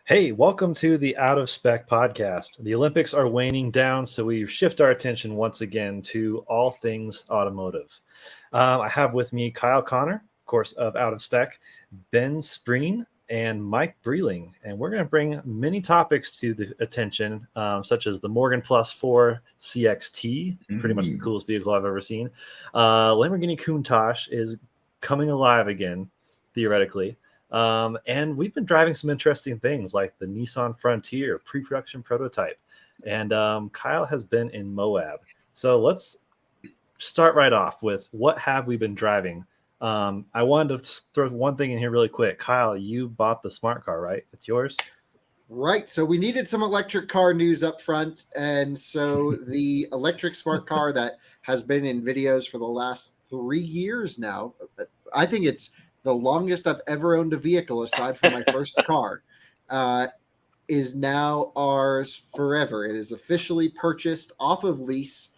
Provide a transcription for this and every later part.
Hey, welcome to the Out of Spec Podcast. The Olympics are waning down, so we shift our attention once again to all things automotive. I have with me Kyle Connor, of course, of Out of Spec, Ben Spreen, and Mike Breeling. And we're going to bring many topics to the attention, such as the Morgan Plus 4 CXT, pretty much the coolest vehicle I've ever seen. Lamborghini Countach is coming alive again, theoretically. And we've been driving some interesting things like the Nissan Frontier pre-production prototype. And Kyle has been in Moab. So let's start right off with what have we been driving? I wanted to throw one thing in here really quick. Kyle, you bought the smart car, right? It's yours? Right. So we needed some electric car news up front. And so the electric smart car that has been in videos for the last 3 years now, I think it's the longest I've ever owned a vehicle aside from my first car, is now ours forever. It is officially purchased off of lease.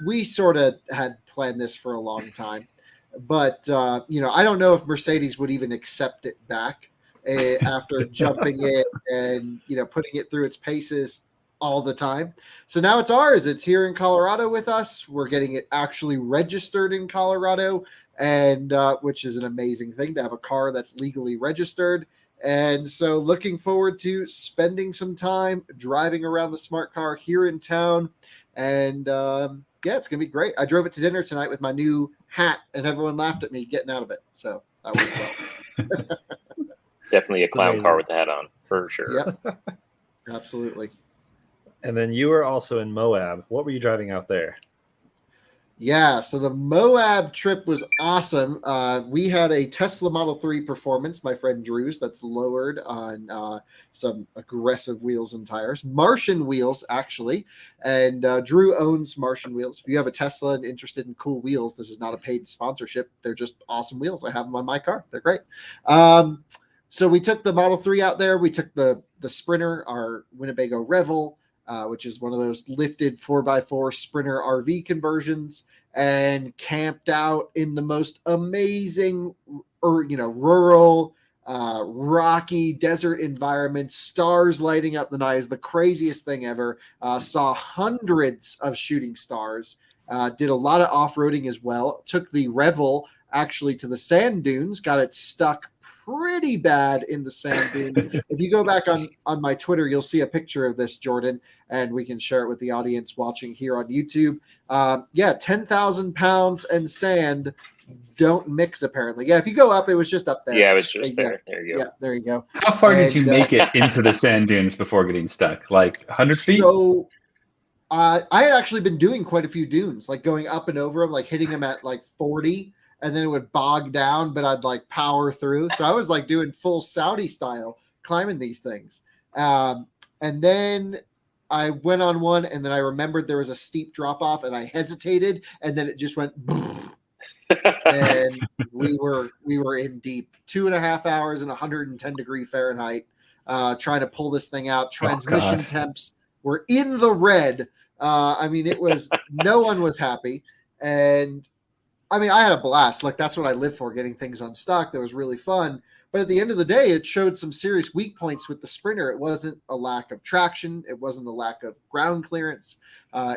We sort of had planned this for a long time, but I don't know if Mercedes would even accept it back after jumping it and putting it through its paces all the time. So now it's ours. It's here in Colorado with us. We're getting it actually registered in Colorado, and which is an amazing thing to have a car that's legally registered. And so looking forward to spending some time driving around the smart car here in town. And it's going to be great. I drove it to dinner tonight with my new hat, and everyone laughed at me getting out of it. So that went well. Definitely a clown car with the hat on, for sure. Yep, absolutely. And then you were also in Moab. What were you driving out there? Yeah, so the Moab trip was awesome. We had a Tesla Model 3 Performance, my friend Drew's, that's lowered on some aggressive wheels and tires. Martian wheels, actually. And Drew owns Martian wheels. If you have a Tesla and interested in cool wheels, this is not a paid sponsorship. They're just awesome wheels. I have them on my car. They're great. So we took the Model 3 out there. We took the Sprinter, our Winnebago Revel, which is one of those lifted 4x4 Sprinter RV conversions, and camped out in the most amazing, rural, rocky desert environment, stars lighting up the night. Is the craziest thing ever. Saw hundreds of shooting stars. Did a lot of off-roading as well. Took the Revel actually to the sand dunes, got it stuck pretty bad in the sand dunes. If you go back on my Twitter, you'll see a picture of this, Jordan, and we can share it with the audience watching here on YouTube. 10,000 pounds and sand don't mix, apparently. Yeah, if you go up, it was just up there. Yeah, it was just there. There you go. Yeah, there you go. How far did you make it into the sand dunes before getting stuck? Like 100 feet? So I had actually been doing quite a few dunes, like going up and over them, like hitting them at like 40, and then it would bog down, but I'd like power through. So I was like doing full Saudi style climbing these things. And then I went on one, and then I remembered there was a steep drop off, and I hesitated, and then it just went and we were in deep. 2.5 hours and 110 degree Fahrenheit, trying to pull this thing out. Transmission temps were in the red. It was, no one was happy. And I had a blast. Like, that's what I live for, getting things unstuck. That was really fun. But at the end of the day, it showed some serious weak points with the Sprinter. It wasn't a lack of traction. It wasn't a lack of ground clearance.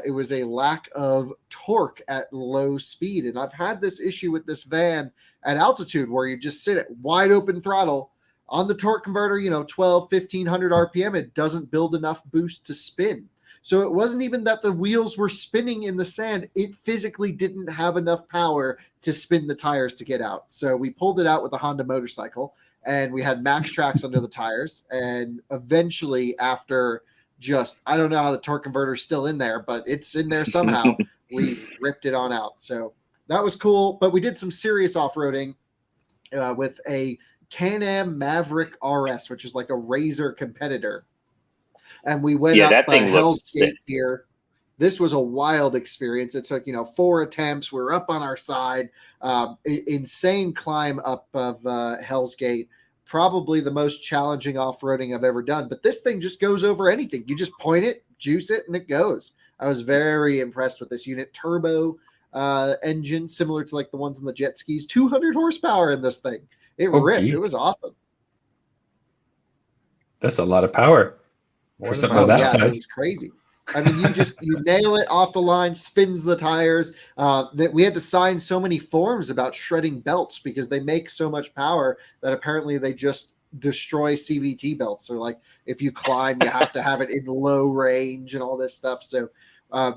It was a lack of torque at low speed. And I've had this issue with this van at altitude where you just sit at wide open throttle on the torque converter, 1,1500 RPM. It doesn't build enough boost to spin. So it wasn't even that the wheels were spinning in the sand. It physically didn't have enough power to spin the tires to get out. So we pulled it out with a Honda motorcycle, and we had max tracks under the tires. And eventually, after I don't know how the torque converter is still in there, but it's in there somehow, we ripped it on out. So that was cool. But we did some serious off-roading with a Can-Am Maverick Rs, which is like a Razor competitor. And we went up Hell's Gate here. This was a wild experience. It took, 4 attempts. We were up on our side. Insane climb up of Hell's Gate. Probably the most challenging off-roading I've ever done. But this thing just goes over anything. You just point it, juice it, and it goes. I was very impressed with this unit. Turbo engine, similar to like the ones on the jet skis. 200 horsepower in this thing. It ripped. Geez. It was awesome. That's a lot of power More for than something my of that dad. It size. was crazy. I mean, you nail it off the line, spins the tires. That we had to sign so many forms about shredding belts because they make so much power that apparently they just destroy CVT belts. So like if you climb, you have to have it in low range and all this stuff. So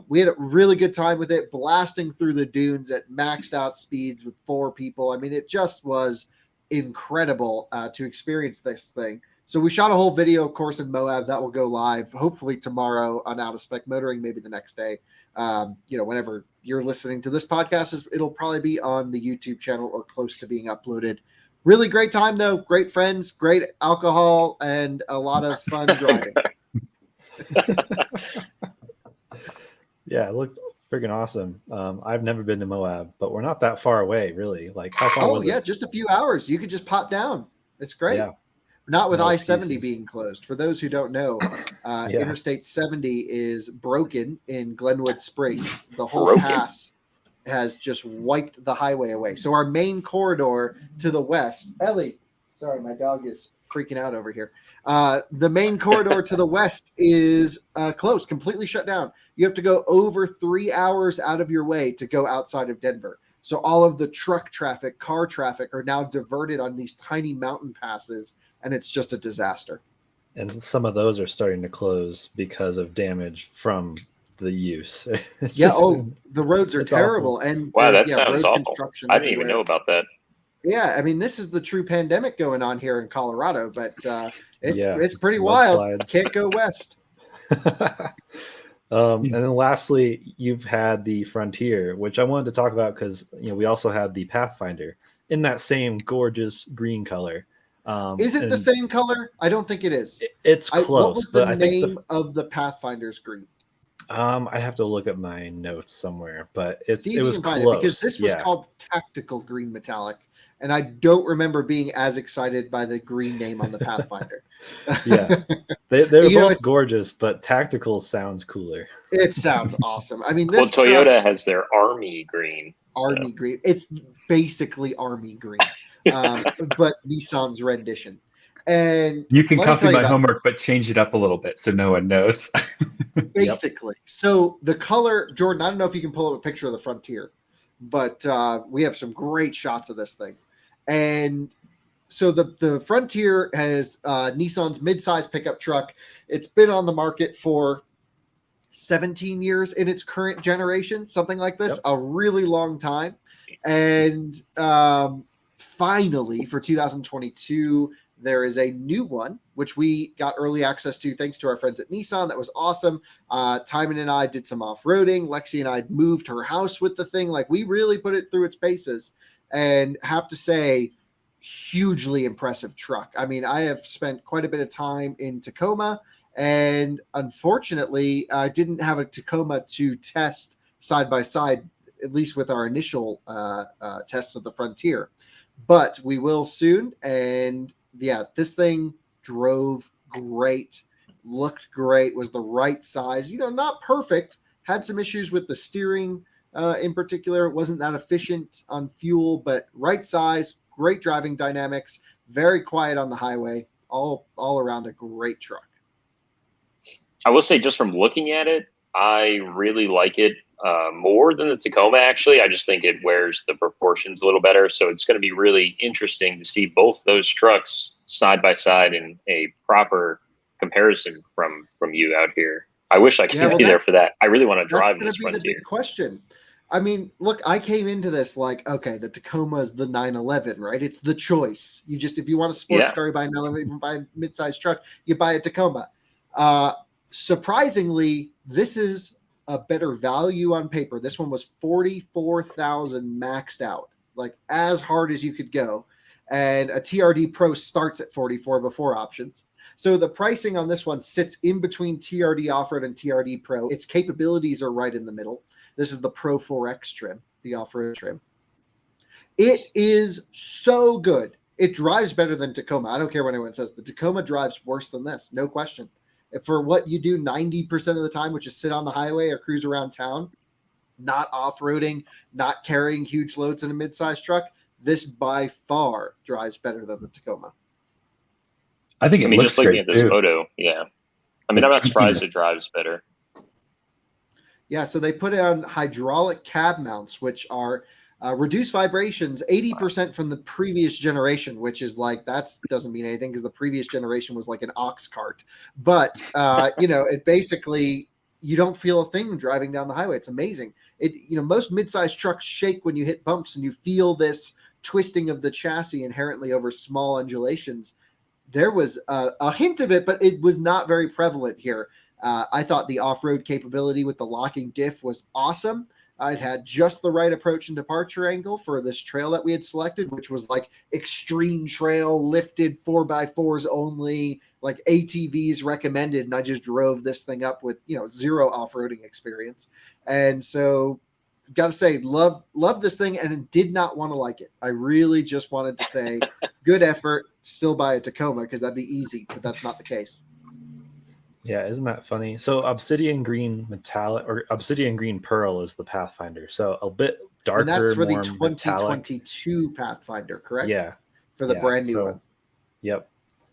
we had a really good time with it, blasting through the dunes at maxed out speeds with 4 people. I mean, it just was incredible to experience this thing. So we shot a whole video, of course, in Moab that will go live hopefully tomorrow on Out of Spec Motoring, maybe the next day. Whenever you're listening to this podcast, it'll probably be on the YouTube channel or close to being uploaded. Really great time, though. Great friends, great alcohol, and a lot of fun driving. Yeah, it looks freaking awesome. I've never been to Moab, but we're not that far away, really. Like, how far was it? Just a few hours. You could just pop down. It's great. Yeah. Not with No I-70 excuses. being closed. For those who don't know, Interstate 70 is broken in Glenwood Springs. The whole pass has just wiped the highway away. So our main corridor to the west, Ellie, sorry, my dog is freaking out over here. The main corridor to the west is closed, completely shut down. You have to go over 3 hours out of your way to go outside of Denver. So all of the truck traffic, car traffic are now diverted on these tiny mountain passes, and it's just a disaster. And some of those are starting to close because of damage from the use. The roads are terrible. Awful. And wow, that sounds awful. I didn't even know about that. Yeah, I mean, this is the true pandemic going on here in Colorado, but it's pretty wild. Can't go west. And then lastly, you've had the Frontier, which I wanted to talk about because we also had the Pathfinder in that same gorgeous green color. Is it the same color? I don't think it is. It's close. What was the I name think of the Pathfinder's green? I have to look at my notes somewhere, but it was close. Because this was called Tactical Green Metallic, and I don't remember being as excited by the green name on the Pathfinder. Yeah, they're both gorgeous, but Tactical sounds cooler. It sounds awesome. I mean, this Toyota has their Army Green. Army Green. It's basically Army Green. But Nissan's rendition. And you can copy my homework, but change it up a little bit so no one knows. Basically. So the color, Jordan, I don't know if you can pull up a picture of the Frontier, but we have some great shots of this thing. And so the Frontier has Nissan's midsize pickup truck. It's been on the market for 17 years in its current generation, something like this, a really long time. And finally, for 2022, there is a new one, which we got early access to thanks to our friends at Nissan. That was awesome. Timon and I did some off-roading. Lexi and I moved her house with the thing. Like, we really put it through its paces. And have to say, hugely impressive truck. I mean, I have spent quite a bit of time in Tacoma, and unfortunately, I didn't have a Tacoma to test side by side, at least with our initial test of the Frontier. But we will soon. And yeah, this thing drove great, looked great, was the right size, not perfect, had some issues with the steering in particular. It wasn't that efficient on fuel, but right size, great driving dynamics, very quiet on the highway, all around a great truck. I will say, just from looking at it, I really like it more than the Tacoma, actually. I just think it wears the proportions a little better. So it's going to be really interesting to see both those trucks side by side in a proper comparison from you out here. I wish I could be there for that. I really want to drive this Frontier. That's going to be the big question. I mean, look, I came into this like, okay, the Tacoma is the 911, right? It's the choice. If you want a sports car, you buy a 911. If you buy a mid-sized truck, you buy a Tacoma. Surprisingly, this is a better value on paper. This one was $44,000 maxed out, like as hard as you could go. And a TRD Pro starts at $44,000 before options. So the pricing on this one sits in between TRD Off-Road and TRD Pro. Its capabilities are right in the middle. This is the Pro 4X trim, the off-road trim. It is so good. It drives better than Tacoma. I don't care what anyone says. The Tacoma drives worse than this, no question. For what you do 90% of the time, which is sit on the highway or cruise around town, not off-roading, not carrying huge loads in a mid-sized truck, this by far drives better than the Tacoma. I think it looks just looking great at this too. photo, yeah. I mean, I'm not surprised it drives better. Yeah, so they put on hydraulic cab mounts, which are reduced vibrations 80% from the previous generation, which is like, that doesn't mean anything because the previous generation was like an ox cart. But, it basically, you don't feel a thing driving down the highway. It's amazing. Most mid-sized trucks shake when you hit bumps and you feel this twisting of the chassis inherently over small undulations. There was a hint of it, but it was not very prevalent here. I thought the off-road capability with the locking diff was awesome. It had just the right approach and departure angle for this trail that we had selected, which was like extreme trail, lifted 4x4s only, like ATVs recommended. And I just drove this thing up with, zero off-roading experience. And so got to say, love this thing and did not want to like it. I really just wanted to say good effort, still buy a Tacoma because that'd be easy, but that's not the case. Yeah, isn't that funny? So Obsidian Green Metallic or Obsidian Green Pearl is the Pathfinder. So a bit darker. And that's for the more 2022 metallic. Pathfinder, correct? Yeah. For the brand new one. Yep.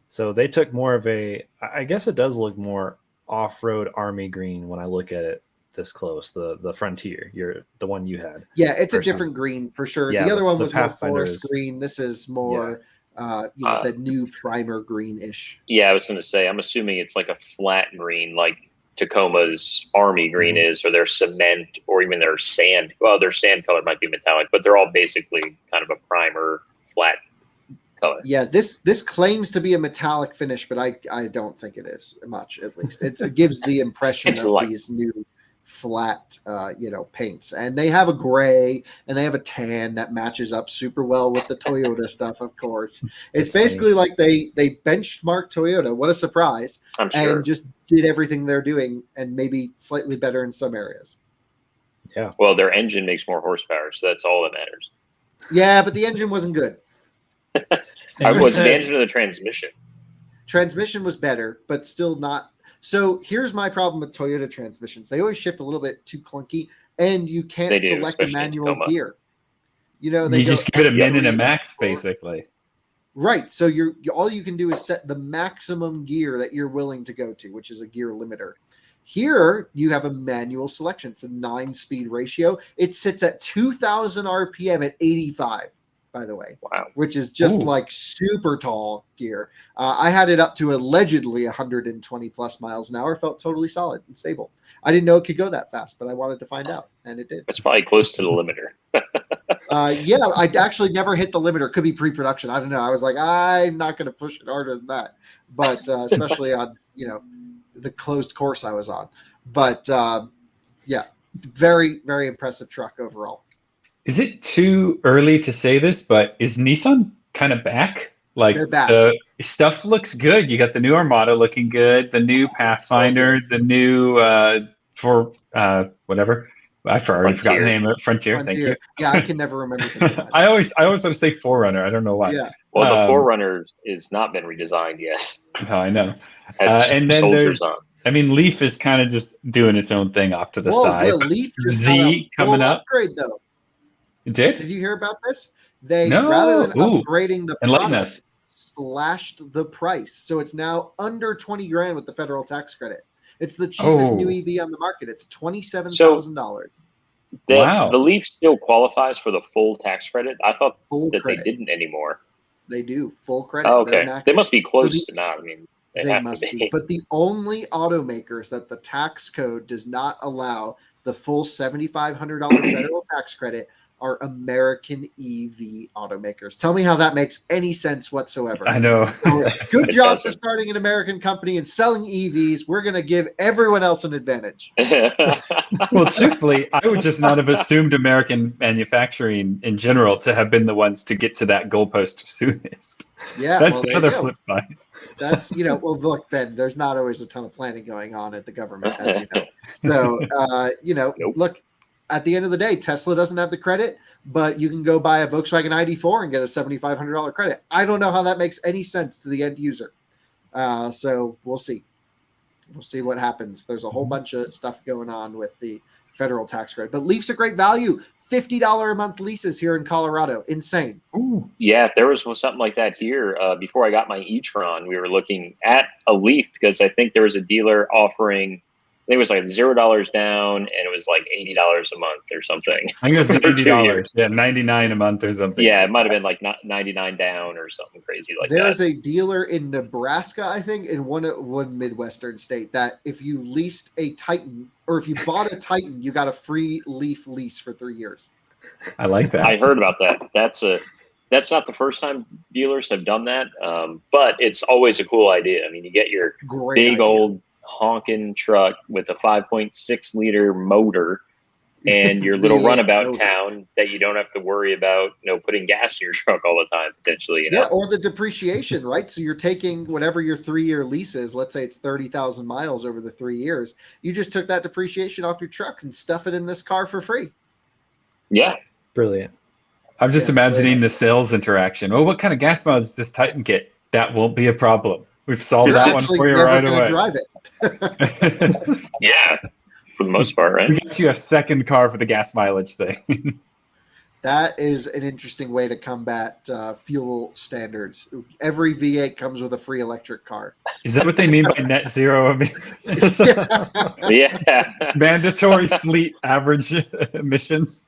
So they took more of I guess it does look more off-road army green when I look at it this close. The Frontier, the one you had. Yeah, it's a different green for sure. Yeah, the other one was more Pathfinder forest green. This is more the new primer greenish. Yeah, I was going to say, I'm assuming it's like a flat green, like Tacoma's army green is, or their cement, or even their sand. Well, their sand color might be metallic, but they're all basically kind of a primer flat color. Yeah, this claims to be a metallic finish, but I don't think it is much. At least it gives the impression of these new flat paints, and they have a gray and they have a tan that matches up super well with the Toyota stuff. Of course, it's basically like they benchmarked Toyota. What a surprise! I'm sure. And just did everything they're doing and maybe slightly better in some areas. Yeah. Well, their engine makes more horsepower, so that's all that matters. Yeah, but the engine wasn't good. I was the engine of the transmission. Transmission was better, but still not. So here's my problem with Toyota transmissions. They always shift a little bit too clunky, and you can't select a manual gear. You just give it a min and a max, basically. Right. So all you can do is set the maximum gear that you're willing to go to, which is a gear limiter. Here, you have a manual selection. It's a 9-speed ratio. It sits at 2,000 RPM at 85. By the way, wow, which is just like super tall gear. I had it up to allegedly 120 plus miles an hour. Felt totally solid and stable. I didn't know it could go that fast, but I wanted to find out, and it did. It's probably close to the limiter. Yeah, I actually never hit the limiter. Could be pre-production. I don't know. I was like, I'm not going to push it harder than that, but especially on the closed course I was on. But yeah, very, very impressive truck overall. Is it too early to say this, but is Nissan kind of back? Like, they're back. The stuff looks good. You got the new Armada looking good, the new Pathfinder, the new whatever. I've already forgotten the name of it. Frontier. Thank you. Yeah, I can never remember. I always want to say Forerunner. I don't know why. Yeah. Well, the Forerunner has not been redesigned yet. Oh, I know. And then Leaf is kind of just doing its own thing off to the side. Well, Leaf just Z got a coming up. Upgrade though. It did? Did you hear about this? They rather than upgrading the product, slashed the price. So it's now under $20,000 with the federal tax credit. It's the cheapest new EV on the market. It's $27,000. The Leaf still qualifies for the full tax credit. I thought they didn't anymore. They do full credit. Oh, okay, they must be close to not. I mean, they must be. But the only automakers that the tax code does not allow the full $7,500 federal tax credit are American EV automakers. Tell me how that makes any sense whatsoever. I know. Good job for starting an American company and selling EVs. We're going to give everyone else an advantage. Well, truthfully, I would just not have assumed American manufacturing in general to have been the ones to get to that goalpost soonest. Yeah, that's the other flip side. That's, well, look, Ben, there's not always a ton of planning going on at the government, as you know. So, look, at the end of the day, Tesla doesn't have the credit, but you can go buy a Volkswagen ID4 and get a $7,500 credit. I don't know how that makes any sense to the end user. So we'll see. we'll see what happens. There's a whole bunch of stuff going on with the federal tax credit, but Leaf's a great value. $50 a month leases here in Colorado. Insane. Ooh. Yeah, if there was something like that here, before I got my e-tron, we were looking at a Leaf because I think there was a dealer offering, I think it was like $0 down, and it was like $80 a month or something. I think it was for 2 $90. years. Yeah, $99 a month or something. Yeah, it might have been like $99 down or something crazy like that. There's a dealer in Nebraska, I think, in one Midwestern state, that if you leased a Titan, or if you bought a Titan, you got a free Leaf lease for 3 years. I like that. I heard about that. That's not the first time dealers have done that, but it's always a cool idea. I mean, you get your big old honking truck with a 5.6 liter motor and your little runabout town that you don't have to worry about, putting gas in your truck all the time potentially. Yeah, or the depreciation, right? So you're taking whatever your 3-year lease is. Let's say it's 30,000 miles over the 3 years. You just took that depreciation off your truck and stuff it in this car for free. Yeah, Brilliant. I'm just imagining the sales interaction. Oh, what kind of gas mileage does this Titan get? That won't be a problem. We've solved You're that one for you right away. Drive it. yeah, for the most part, right? We got you a second car for the gas mileage thing. That is an interesting way to combat fuel standards. Every V8 comes with a free electric car. Is that what they mean by net zero? Yeah. Mandatory fleet average emissions.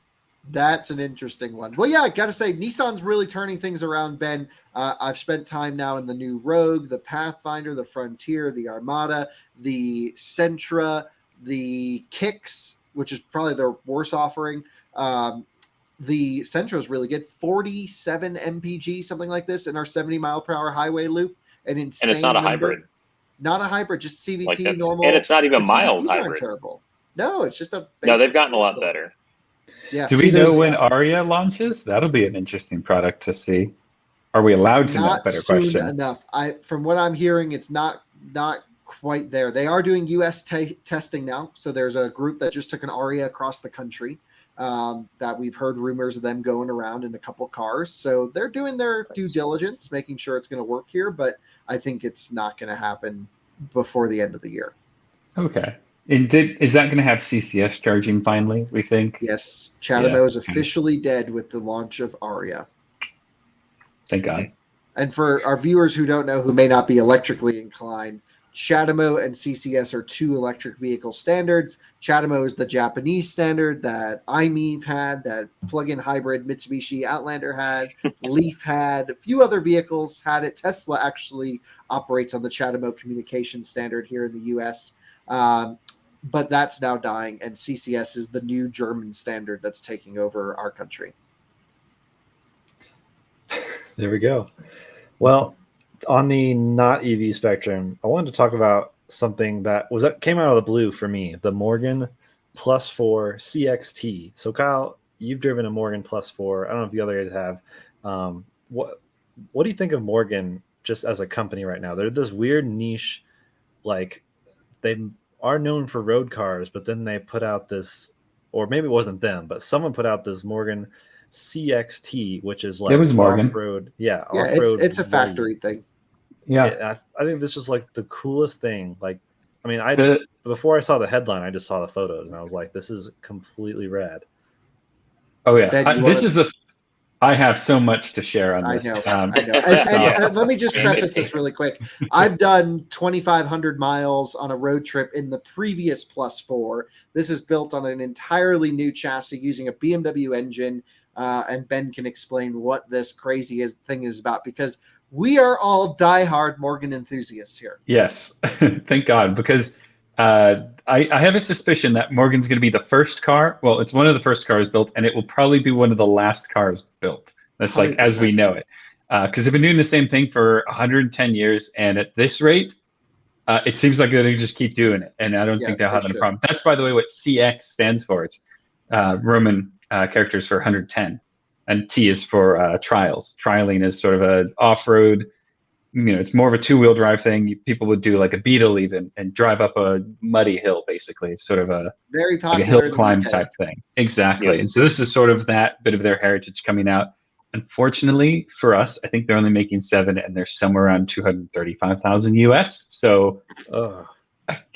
That's an interesting one. Well, yeah, I got to say, Nissan's really turning things around, Ben. I've spent time now in the new Rogue, the Pathfinder, the Frontier, the Armada, the Sentra, the Kicks, which is probably their worst offering. The Sentra is really good. 47 mpg, something like this, in our 70-mile-per-hour highway loop. An insane And it's not a number. hybrid. Not a hybrid, just CVT normal. And it's not even The mild CVTs aren't hybrid. terrible. No, it's just a basic. No, they've gotten a lot better. Yeah. Do we know when Aria launches? That'll be an interesting product to see. Are we allowed to know? Better soon question. Enough. From what I'm hearing, it's not quite there. They are doing U.S. testing now. So there's a group that just took an Aria across the country that we've heard rumors of them going around in a couple cars. So they're doing their due diligence, making sure it's going to work here. But I think it's not going to happen before the end of the year. Okay. Is that going to have CCS charging finally, we think? Yes. Chatamo is officially dead with the launch of Aria. Thank God. And for our viewers who don't know, who may not be electrically inclined, Chatamo and CCS are two electric vehicle standards. Chatamo is the Japanese standard that iMeave had, that plug-in hybrid Mitsubishi Outlander had, Leaf had, a few other vehicles had it. Tesla actually operates on the Chatamo communication standard here in the U.S., but that's now dying, and CCS is the new German standard that's taking over our country. There we go. Well, on the not EV spectrum, I wanted to talk about something that came out of the blue for me, the Morgan Plus 4 CXT. So Kyle, you've driven a Morgan Plus 4. I don't know if the other guys have. What do you think of Morgan just as a company right now? They're this weird niche, like they are known for road cars, but then they put out this, or maybe it wasn't them, but someone put out this Morgan CXT, which is like it was Morgan. off-road. Yeah, off-road it's a factory thing. Yeah, I think this is like the coolest thing. Like, I mean, before I saw the headline, I just saw the photos, and I was like, "This is completely rad." Oh yeah, Ben, I have so much to share on this. I know. And let me just preface this really quick. I've done 2,500 miles on a road trip in the previous Plus 4. This is built on an entirely new chassis using a BMW engine, and Ben can explain what this crazy thing is about, because we are all diehard Morgan enthusiasts here. Yes, thank God, because I have a suspicion that Morgan's going to be the first car. Well, it's one of the first cars built, and it will probably be one of the last cars built. That's 100%. Like as we know it, because they've been doing the same thing for 110 years, and at this rate, it seems like they're going to just keep doing it. And I don't think they'll have a problem. That's, by the way, what CX stands for. It's Roman characters for 110, and T is for trials. Trialing is sort of a off-road. It's more of a two-wheel drive thing. People would do like a Beetle even and drive up a muddy hill, basically. It's sort of a very popular, like a hill climb type thing. Exactly. Yeah. And so this is sort of that bit of their heritage coming out. Unfortunately for us, I think they're only making 7, and they're somewhere around 235,000 US. So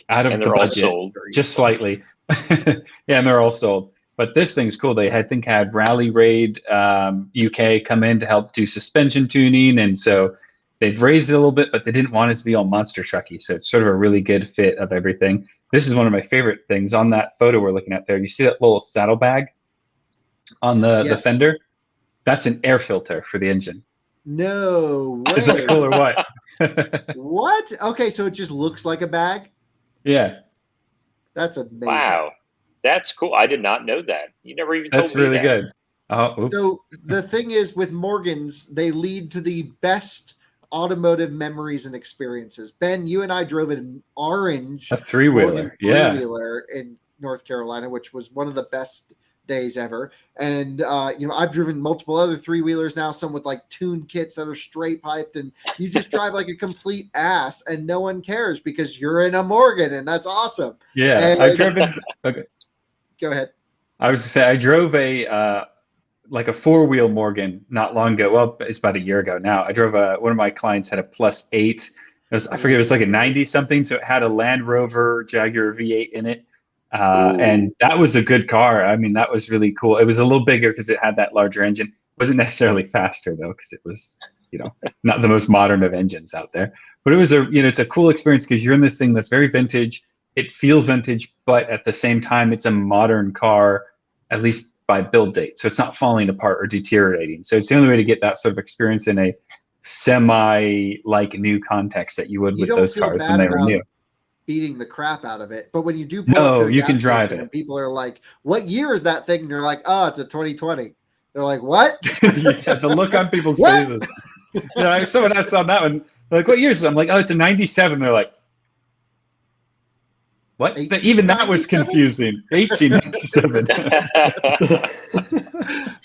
out of And the they're all budget, sold. just slightly. Yeah, and they're all sold. But this thing's cool. They, I think, had Rally Raid UK come in to help do suspension tuning, and so they've raised it a little bit, but they didn't want it to be all monster trucky. So it's sort of a really good fit of everything. This is one of my favorite things on that photo we're looking at there. You see that little saddlebag on the fender? That's an air filter for the engine. No way. Is that cool or what? What? Okay, so it just looks like a bag? Yeah. That's amazing. Wow. That's cool. I did not know that. You never even told That's me really that. good. Oh, oops. So the thing is with Morgans, they lead to the best automotive memories and experiences. Ben, you and I drove an orange A three-wheeler. Morgan Yeah. three-wheeler in North Carolina, which was one of the best days ever. And I've driven multiple other three-wheelers now, some with like tuned kits that are straight piped, and you just drive like a complete ass and no one cares because you're in a Morgan, and that's awesome. Yeah. And- I've driven. Okay. Go ahead. I was to say I drove a like a four-wheel Morgan not long ago. Well, it's about a year ago now. I drove one of my clients had a +8. It was, I forget, it was like a 90 something. So it had a Land Rover Jaguar V8 in it. And that was a good car. I mean, that was really cool. It was a little bigger because it had that larger engine. It wasn't necessarily faster though, because it was, not the most modern of engines out there. But it was it's a cool experience because you're in this thing that's very vintage. It feels vintage, but at the same time, it's a modern car, at least by build date. So it's not falling apart or deteriorating. So it's the only way to get that sort of experience in a semi-like new context that you would with those cars when they were new. Beating the crap out of it, but when you do pull up to a you gas can drive station it. and people are like, "What year is that thing?" And you're like, "Oh, it's a 2020." They're like, "What?" Yeah, the look on people's faces. Someone asked on that one, they're like, "What year is it?" I'm like, "Oh, it's a 97." They're like, "What?" But even that was confusing. 1897.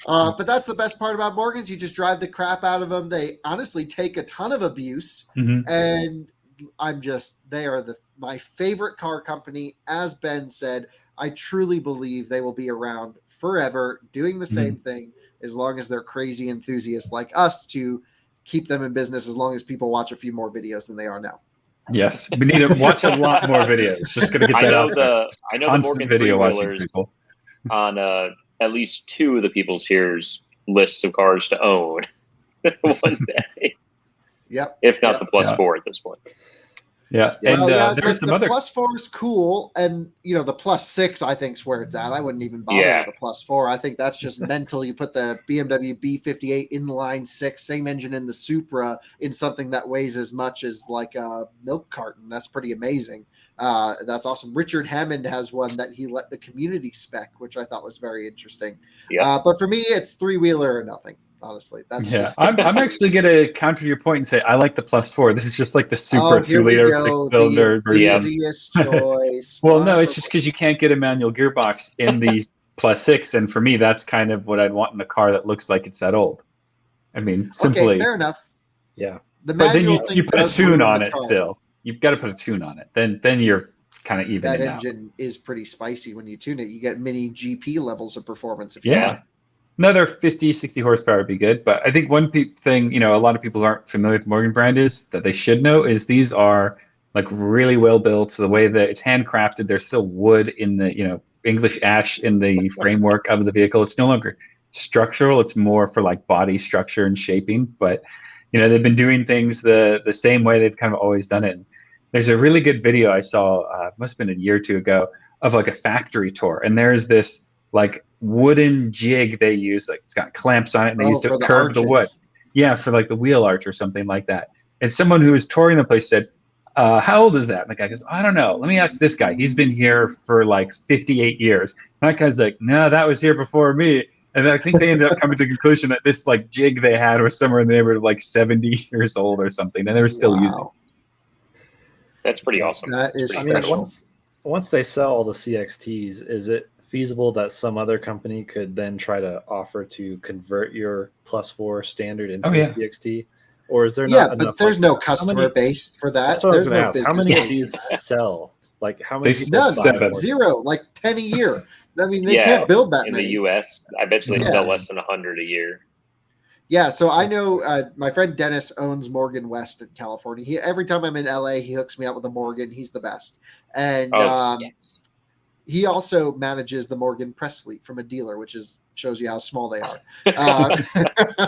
But that's the best part about Morgans. You just drive the crap out of them. They honestly take a ton of abuse, and they are my favorite car company. As Ben said, I truly believe they will be around forever doing the same thing as long as they're crazy enthusiasts like us to keep them in business as long as people watch a few more videos than they are now. Yes, we need to watch a lot more videos. Just gonna get that out there. I know the Morgan video watching three-wheelers people on at least two of the people's here's lists of cars to own one day. Yep. If not the +4 at this point. Yeah, and there's some other +4 is cool, and the +6 I think is where it's at. I wouldn't even bother with the +4. I think that's just mental. You put the BMW B58 inline 6, same engine in the Supra, in something that weighs as much as like a milk carton. That's pretty amazing. That's awesome. Richard Hammond has one that he let the community spec, which I thought was very interesting. Yeah. But for me, it's three-wheeler or nothing. Honestly, that's just... I'm actually going to counter your point and say I like the +4. This is just like the super 2-liter 6-cylinder version. Easiest choice. Well, no, it's just because you can't get a manual gearbox in the +6, and for me, that's kind of what I'd want in a car that looks like it's that old. I mean, simply. Okay, fair enough. Yeah. But then you put a tune on it still. You've got to put a tune on it. Then you're kind of even. That engine is pretty spicy when you tune it. You get mini GP levels of performance if you want. Another 50, 60 horsepower would be good. But I think one thing, a lot of people who aren't familiar with Morgan brand is that they should know is these are like really well built. So the way that it's handcrafted, there's still wood in the, English ash in the framework of the vehicle. It's no longer structural. It's more for like body structure and shaping. But, they've been doing things the same way they've kind of always done it. And there's a really good video I saw, must have been a year or two ago, of like a factory tour. And there's this like wooden jig they use, like it's got clamps on it, and they used to curve the wood. Yeah, for like the wheel arch or something like that. And someone who was touring the place said, how old is that? And the guy goes, I don't know. Let me ask this guy. He's been here for like 58 years. And that guy's like, no, that was here before me. And I think they ended up coming to the conclusion that this like jig they had was somewhere in the neighborhood of like 70 years old or something, and they were still using it. That's pretty awesome. That is special. Once they sell all the CXTs, is it feasible that some other company could then try to offer to convert your +4 standard into a CXT? Or is there not enough? But there's no customer base for that. That's what I was going to ask. How many of these sell? Like how many? None. Zero. Like 10 a year. I mean, they can't build that in many. the U.S. I bet they sell less than 100 a year. Yeah, so I know my friend Dennis owns Morgan West in California. Every time I'm in LA, he hooks me up with a Morgan. He's the best. And yes. he also manages the Morgan press fleet from a dealer, which shows you how small they are.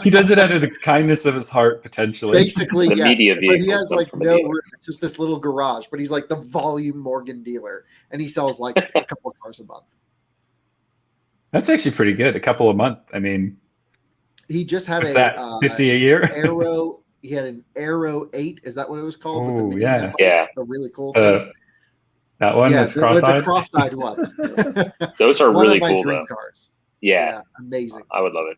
He does it out of the kindness of his heart, potentially. Basically, The yes. media But he vehicles has come like from a no dealer. room. It's just this little garage, but he's like the volume Morgan dealer, and he sells like a couple of cars a month. That's actually pretty good. A couple a month. I mean, He just had what's that? 50 a year? Aero. He had an Aero 8. Is that what it was called? With the Oh, mini yeah. headlights, Yeah. the really cool thing. That one that's the cross-eyed? cross-eyed one. Those are One really of my cool, dream though. cars. Yeah, Amazing. I would love it.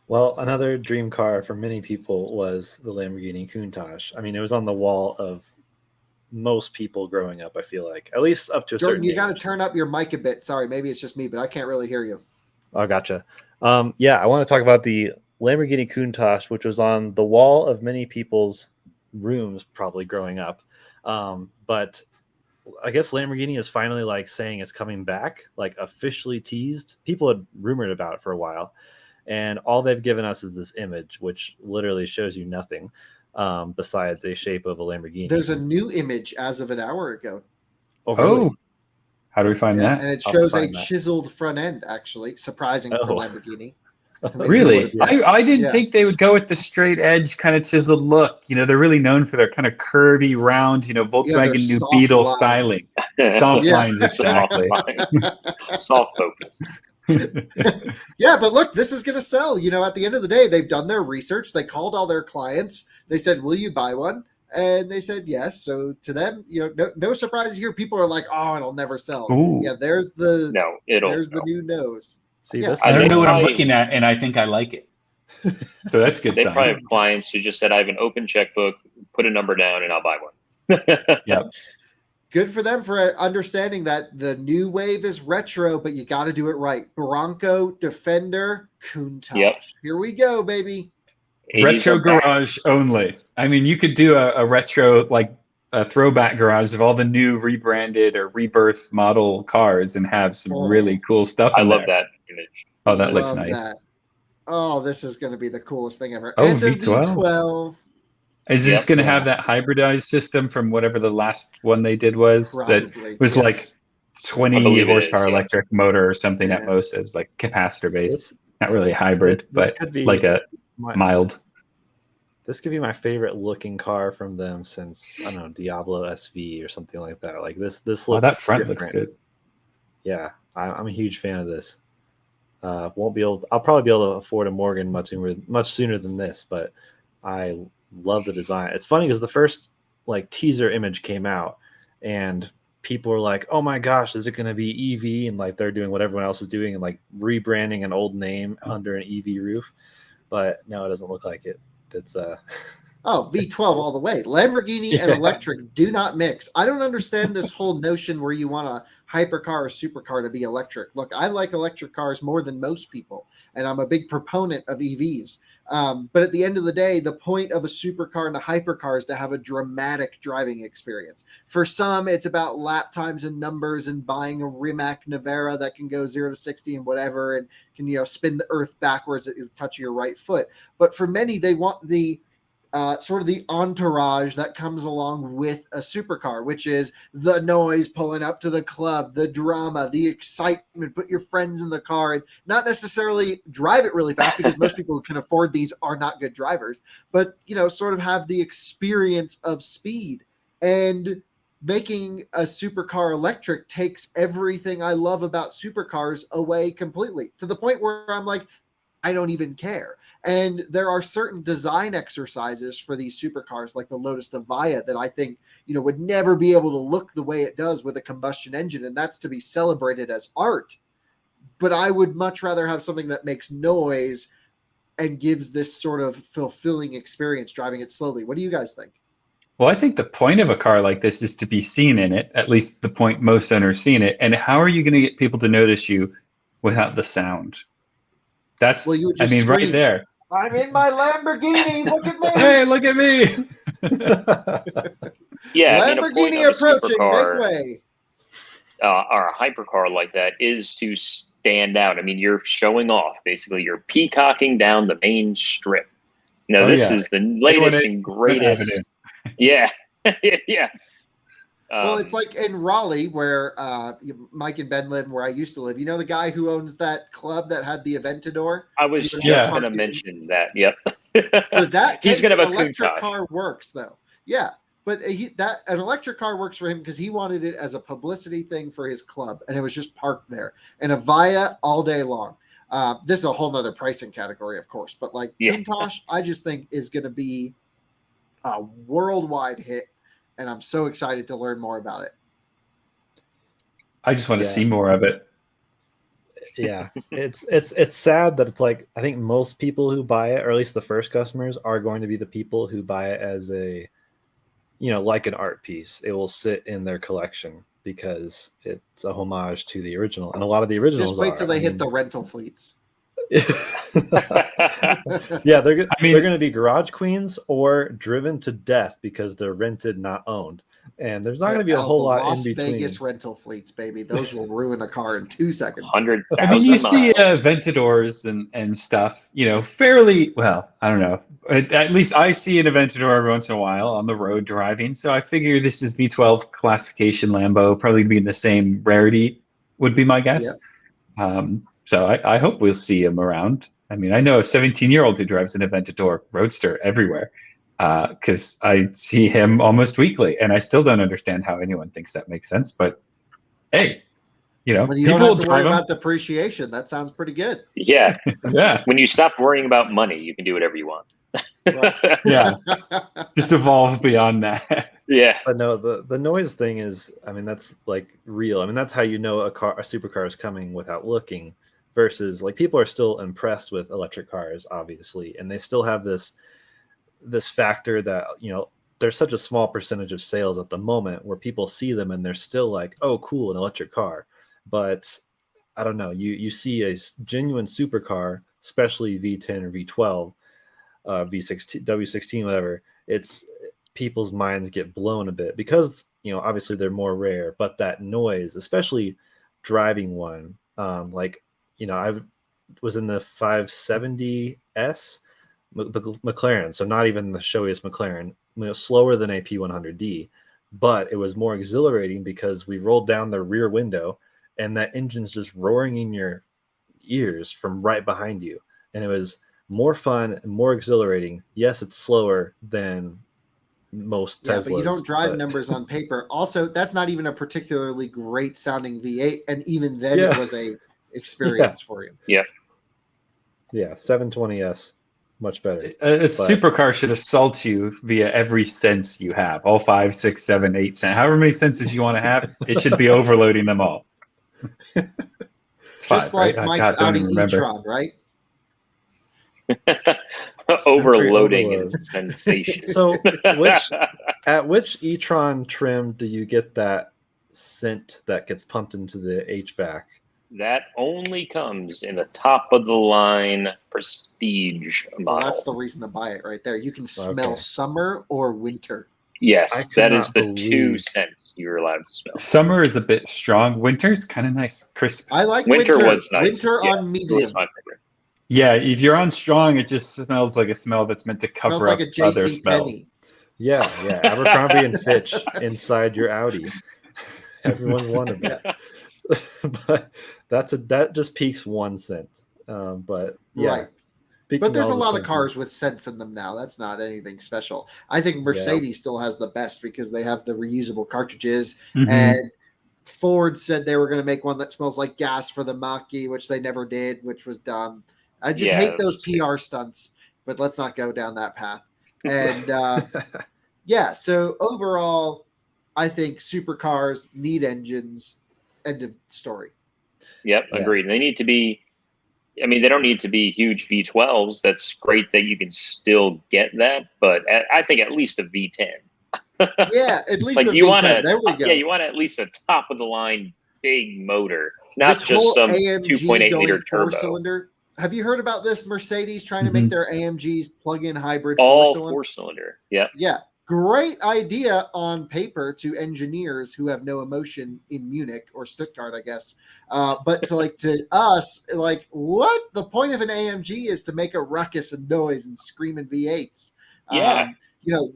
Well, another dream car for many people was the Lamborghini Countach. I mean, it was on the wall of most people growing up, I feel like, at least up to a Jordan, certain you got to age. turn up your mic a bit. Sorry, maybe it's just me, but I can't really hear you. Oh, gotcha. Yeah, I want to talk about the Lamborghini Countach, which was on the wall of many people's rooms probably growing up. But I guess Lamborghini is finally like saying it's coming back, like officially teased. People had rumored about it for a while, and all they've given us is this image, which literally shows you nothing besides a shape of a Lamborghini. There's a new image as of an hour ago. really? Oh, how do we find that? And it I'll have to shows a find that. chiseled front end, actually. Surprising for Lamborghini. Really? Yes. I didn't Yeah. think they would go with the straight edge kind of chiseled look. You know, they're really known for their kind of curvy, round, Volkswagen New soft Beetle lines. styling. Soft Yeah. lines, exactly. Soft focus. Yeah, but look, this is going to sell. At the end of the day, they've done their research. They called all their clients. They said, will you buy one? And they said yes. So to them, no surprises here. People are like, oh, it'll never sell. Ooh. Yeah, there's the No, new nose. See, Yeah. this I don't They know what I'm probably- looking at, and I think I like it. So that's good They sign. probably have clients who just said, I have an open checkbook, put a number down, and I'll buy one. Yep. Good for them for understanding that the new wave is retro, but you got to do it right. Bronco, Defender, Countach. Yep. Here we go, baby. 80s Retro are back. garage only. I mean, you could do a retro, like a throwback garage of all the new rebranded or rebirth model cars and have some really cool stuff I in love there. that image. Oh, that looks Love nice. that. Oh, this is going to be the coolest thing ever. Oh, And a V12. V12. Is this Yep. going to have that hybridized system from whatever the last one they did was? Probably. That was yes. like I 20 believe it horsepower is, yeah. electric motor or something at Yeah. most. It was like capacitor based. This, Not really hybrid, this but could be like a my, mild. this could be my favorite looking car from them since, I don't know, Diablo SV or something like that. Like this looks Oh, that front different. looks good. Yeah, I'm a huge fan of this. I'll probably be able to afford a Morgan much sooner than this, but I love the design. It's funny because the first like teaser image came out and people were like, oh my gosh, is it going to be EV? And like they're doing what everyone else is doing and like rebranding an old name under an EV roof. But no, it doesn't look like it. It's Oh, V12 all the way. Lamborghini and electric do not mix. I don't understand this whole notion where you want a hypercar or supercar to be electric. Look, I like electric cars more than most people, and I'm a big proponent of EVs. But at the end of the day, the point of a supercar and a hypercar is to have a dramatic driving experience. For some, it's about lap times and numbers and buying a Rimac Navara that can go 0 to 60 and whatever, and can spin the earth backwards at the touch of your right foot. But for many, they want the sort of the entourage that comes along with a supercar, which is the noise pulling up to the club, the drama, the excitement, put your friends in the car and not necessarily drive it really fast because most people who can afford these are not good drivers, but, sort of have the experience of speed. And making a supercar electric takes everything I love about supercars away completely to the point where I'm like, I don't even care. And there are certain design exercises for these supercars, like the Lotus Evija, that I think, would never be able to look the way it does with a combustion engine. And that's to be celebrated as art. But I would much rather have something that makes noise and gives this sort of fulfilling experience driving it slowly. What do you guys think? Well, I think the point of a car like this is to be seen in it, at least the point most owners see in it. And how are you going to get people to notice you without the sound? That's, Well, you would just right scream, there. I'm in my Lamborghini. Look at me. Hey, look at me. Yeah, I mean, a point Lamborghini of a approaching. supercar, Make way. or a hypercar like that is to stand out. I mean, you're showing off. Basically, you're peacocking down the main strip. No, Oh, this yeah. is the latest and greatest. Yeah, yeah. Well, it's like in Raleigh, where Mike and Ben live, where I used to live. You know the guy who owns that club that had the Aventador? I was just Yeah. going to mention that. Yep. For that He's case, going to have an a electric Countach. car works, though. Yeah, but an electric car works for him because he wanted it as a publicity thing for his club, and it was just parked there. And a Via all day long. This is a whole nother pricing category, of course, but like Countach, I just think is going to be a worldwide hit. And I'm so excited to learn more about it. I just want to see more of it. Yeah, it's sad that it's like I think most people who buy it, or at least the first customers, are going to be the people who buy it as a, like an art piece. It will sit in their collection because it's a homage to the original, and a lot of the originals. Just wait till they hit the rental fleets. Yeah, they're going to be garage queens or driven to death because they're rented, not owned. And there's not going to be a whole lot in between. Las Vegas rental fleets, baby. Those will ruin a car in 2 seconds. 100,000 I mean, you miles. see Aventadors and stuff, fairly well. I don't know. At least I see an Aventador every once in a while on the road driving. So I figure this is V12 classification Lambo, probably be in the same rarity, would be my guess. Yeah. So I hope we'll see him around. I mean, I know a 17-year-old who drives an Aventador Roadster everywhere because I see him almost weekly, and I still don't understand how anyone thinks that makes sense. But hey, when you don't have to worry about depreciation, that sounds pretty good. Yeah. Yeah. When you stop worrying about money, you can do whatever you want. Right. Yeah. Just evolve beyond that. Yeah. But no, the noise thing is, I mean, that's like real. I mean, that's how you know a supercar is coming without looking. Versus, like, people are still impressed with electric cars, obviously, and they still have this factor that there's such a small percentage of sales at the moment where people see them and they're still like, oh, cool, an electric car. But I don't know, you see a genuine supercar, especially V10 or V12, V16, W16, whatever. It's people's minds get blown a bit because obviously they're more rare, but that noise, especially driving one, I was in the 570S McLaren, so not even the showiest McLaren, slower than a P100D, but it was more exhilarating because we rolled down the rear window and that engine's just roaring in your ears from right behind you. And it was more fun and more exhilarating. Yes, it's slower than most Teslas. Yeah, but you don't drive numbers on paper. Also, that's not even a particularly great sounding V8, and even then it was a experience for you. Yeah. Yeah, 720S, much better. A supercar should assault you via every sense you have. All 5, 6, 7, 8 sense. However many senses you want to have, it should be overloading them all. It's Just 5, like right? Mike's don't Audi even remember. e-tron, right? Overloading overload. is sensation. So at which e-tron trim do you get that scent that gets pumped into the HVAC? That only comes in the top of the line prestige model. Well, that's the reason to buy it right there. You can smell summer or winter. Yes, that is the believe- 2 scents you're allowed to smell. Summer is a bit strong. Winter's kind of nice, crisp. I like Winter winter. was nice. Winter Yeah, on It medium. was my favorite. Yeah, if you're on strong, it just smells like a smell that's meant to Smells cover like a up other JC smells. Penney. Yeah, Abercrombie and Fitch inside your Audi. Everyone's wanted that. But that just peaks 1 cent. But yeah. Right. Peaking But there's all a the lot of senses. cars with scents in them now. That's not anything special. I think Mercedes still has the best because they have the reusable cartridges. Mhm. And Ford said they were going to make one that smells like gas for the Mach-E, which they never did, which was dumb. I just Yeah, hate those that was PR stunts, but let's not go down that path. And yeah, so overall, I think supercars need engines. End of story. Yep, Yeah. agreed. They need to be. I mean, they don't need to be huge V12s. That's great that you can still get that, but I think at least a V10. Yeah, at least Like the you V10. want to, There we go. yeah, you want at least a top of the line big motor, not This just whole some AMG 2.8 going liter turbo. four-cylinder. Have you heard about this? Mercedes trying to make their AMGs plug-in hybrid All four-cylinder. 4-cylinder. Yep. Yeah, great idea on paper to engineers who have no emotion in Munich or Stuttgart, I guess. But to us, what? The point of an AMG is to make a ruckus and noise and screaming V8s. Yeah.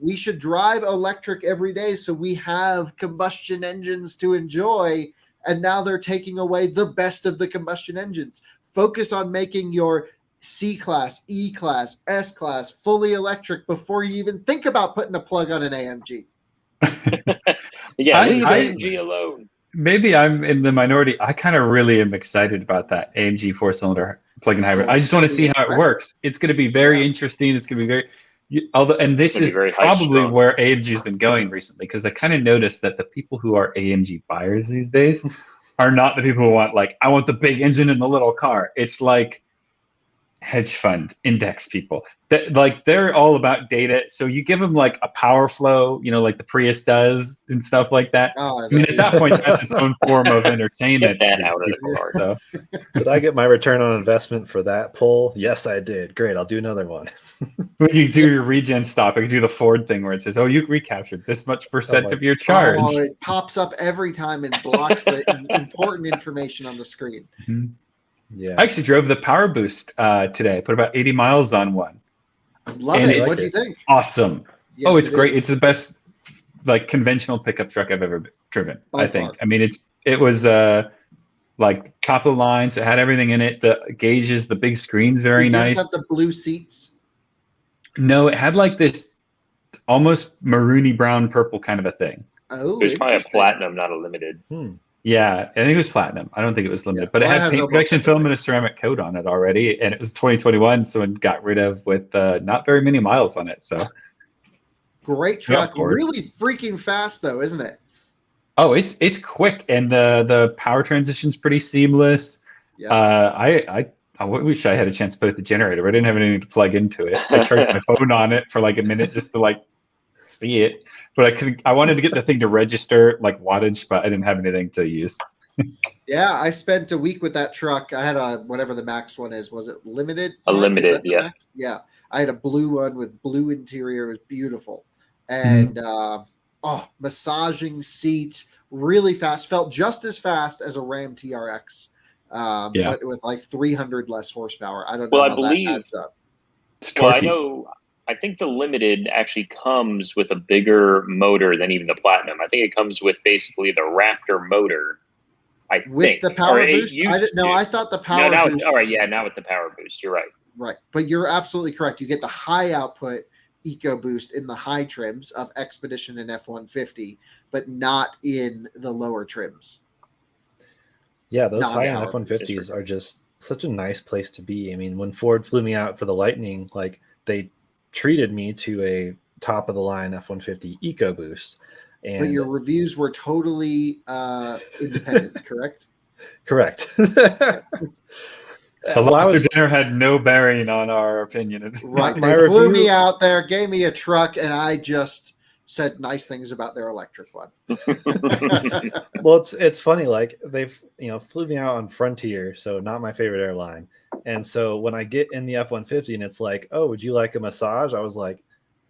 We should drive electric every day so we have combustion engines to enjoy. And now they're taking away the best of the combustion engines. Focus on making your C-Class, E-Class, S-Class fully electric before you even think about putting a plug on an AMG. Yeah, leave AMG alone. Maybe I'm in the minority. I kind of really am excited about that AMG 4-cylinder plug-in hybrid. I just want to see how it works. It's going to be very interesting. It's going to be very... And this is probably where AMG's been going recently, because I kind of noticed that the people who are AMG buyers these days are not the people who want, I want the big engine in the little car. It's like hedge fund index people. They're all about data. So you give them a power flow, like the Prius does and stuff like that. Oh, at that point, that's its own form of entertainment. Get that out of the car. So. Did I get my return on investment for that poll? Yes, I did. Great. I'll do another one. When you do your regen stop, you do the Ford thing where it says, you recaptured this much percent of your charge. Oh, it pops up every time and blocks the important information on the screen. Mm-hmm. Yeah. I actually drove the Power Boost today. I put about 80 miles on one. Love it. What do you think? Awesome. Yes, it's great. It's the best conventional pickup truck I've ever driven. By I think. far. I mean, it was top of the line. So it had everything in it. The gauges, the big screen's very Did nice. Did you have the blue seats? No, it had this almost maroony brown purple kind of a thing. Oh, it was probably a platinum, not a limited. Yeah, I think it was platinum. I don't think it was limited, but it had paint protection film and a ceramic coat on it already, and it was 2021, so it got rid of with not very many miles on it. So great truck, really freaking fast though, isn't it? Oh, it's quick, and the power transition's pretty seamless. Yeah. I wish I had a chance to put it the generator, but I didn't have anything to plug into it. I charged my phone on it for a minute just to see it. But I wanted to get the thing to register wattage, but I didn't have anything to use. Yeah, I spent a week with that truck. I had whatever the max one is. Was it limited? A limited, yeah. Max? Yeah. I had a blue one with blue interior. It was beautiful. And massaging seats, really fast. Felt just as fast as a Ram TRX. But with 300 less horsepower. I don't know how that adds up. Well, I think the limited actually comes with a bigger motor than even the platinum. I think it comes with basically the Raptor motor. With the power boost? I thought the power boost. All right, yeah, now with the power boost, you're right. Right, but you're absolutely correct. You get the high output EcoBoost in the high trims of Expedition and F-150, but not in the lower trims. Yeah, those high-end F-150s are just such a nice place to be. I mean, when Ford flew me out for the Lightning, they treated me to a top-of-the-line F-150 EcoBoost. But your reviews were totally independent, correct? Correct. The lobster dinner had no bearing on our opinion. Right. They flew me out there, gave me a truck, and I just said nice things about their electric one. Well, it's funny. They flew me out on Frontier, so not my favorite airline. And so when I get in the F-150 and it's oh, would you like a massage? I was like,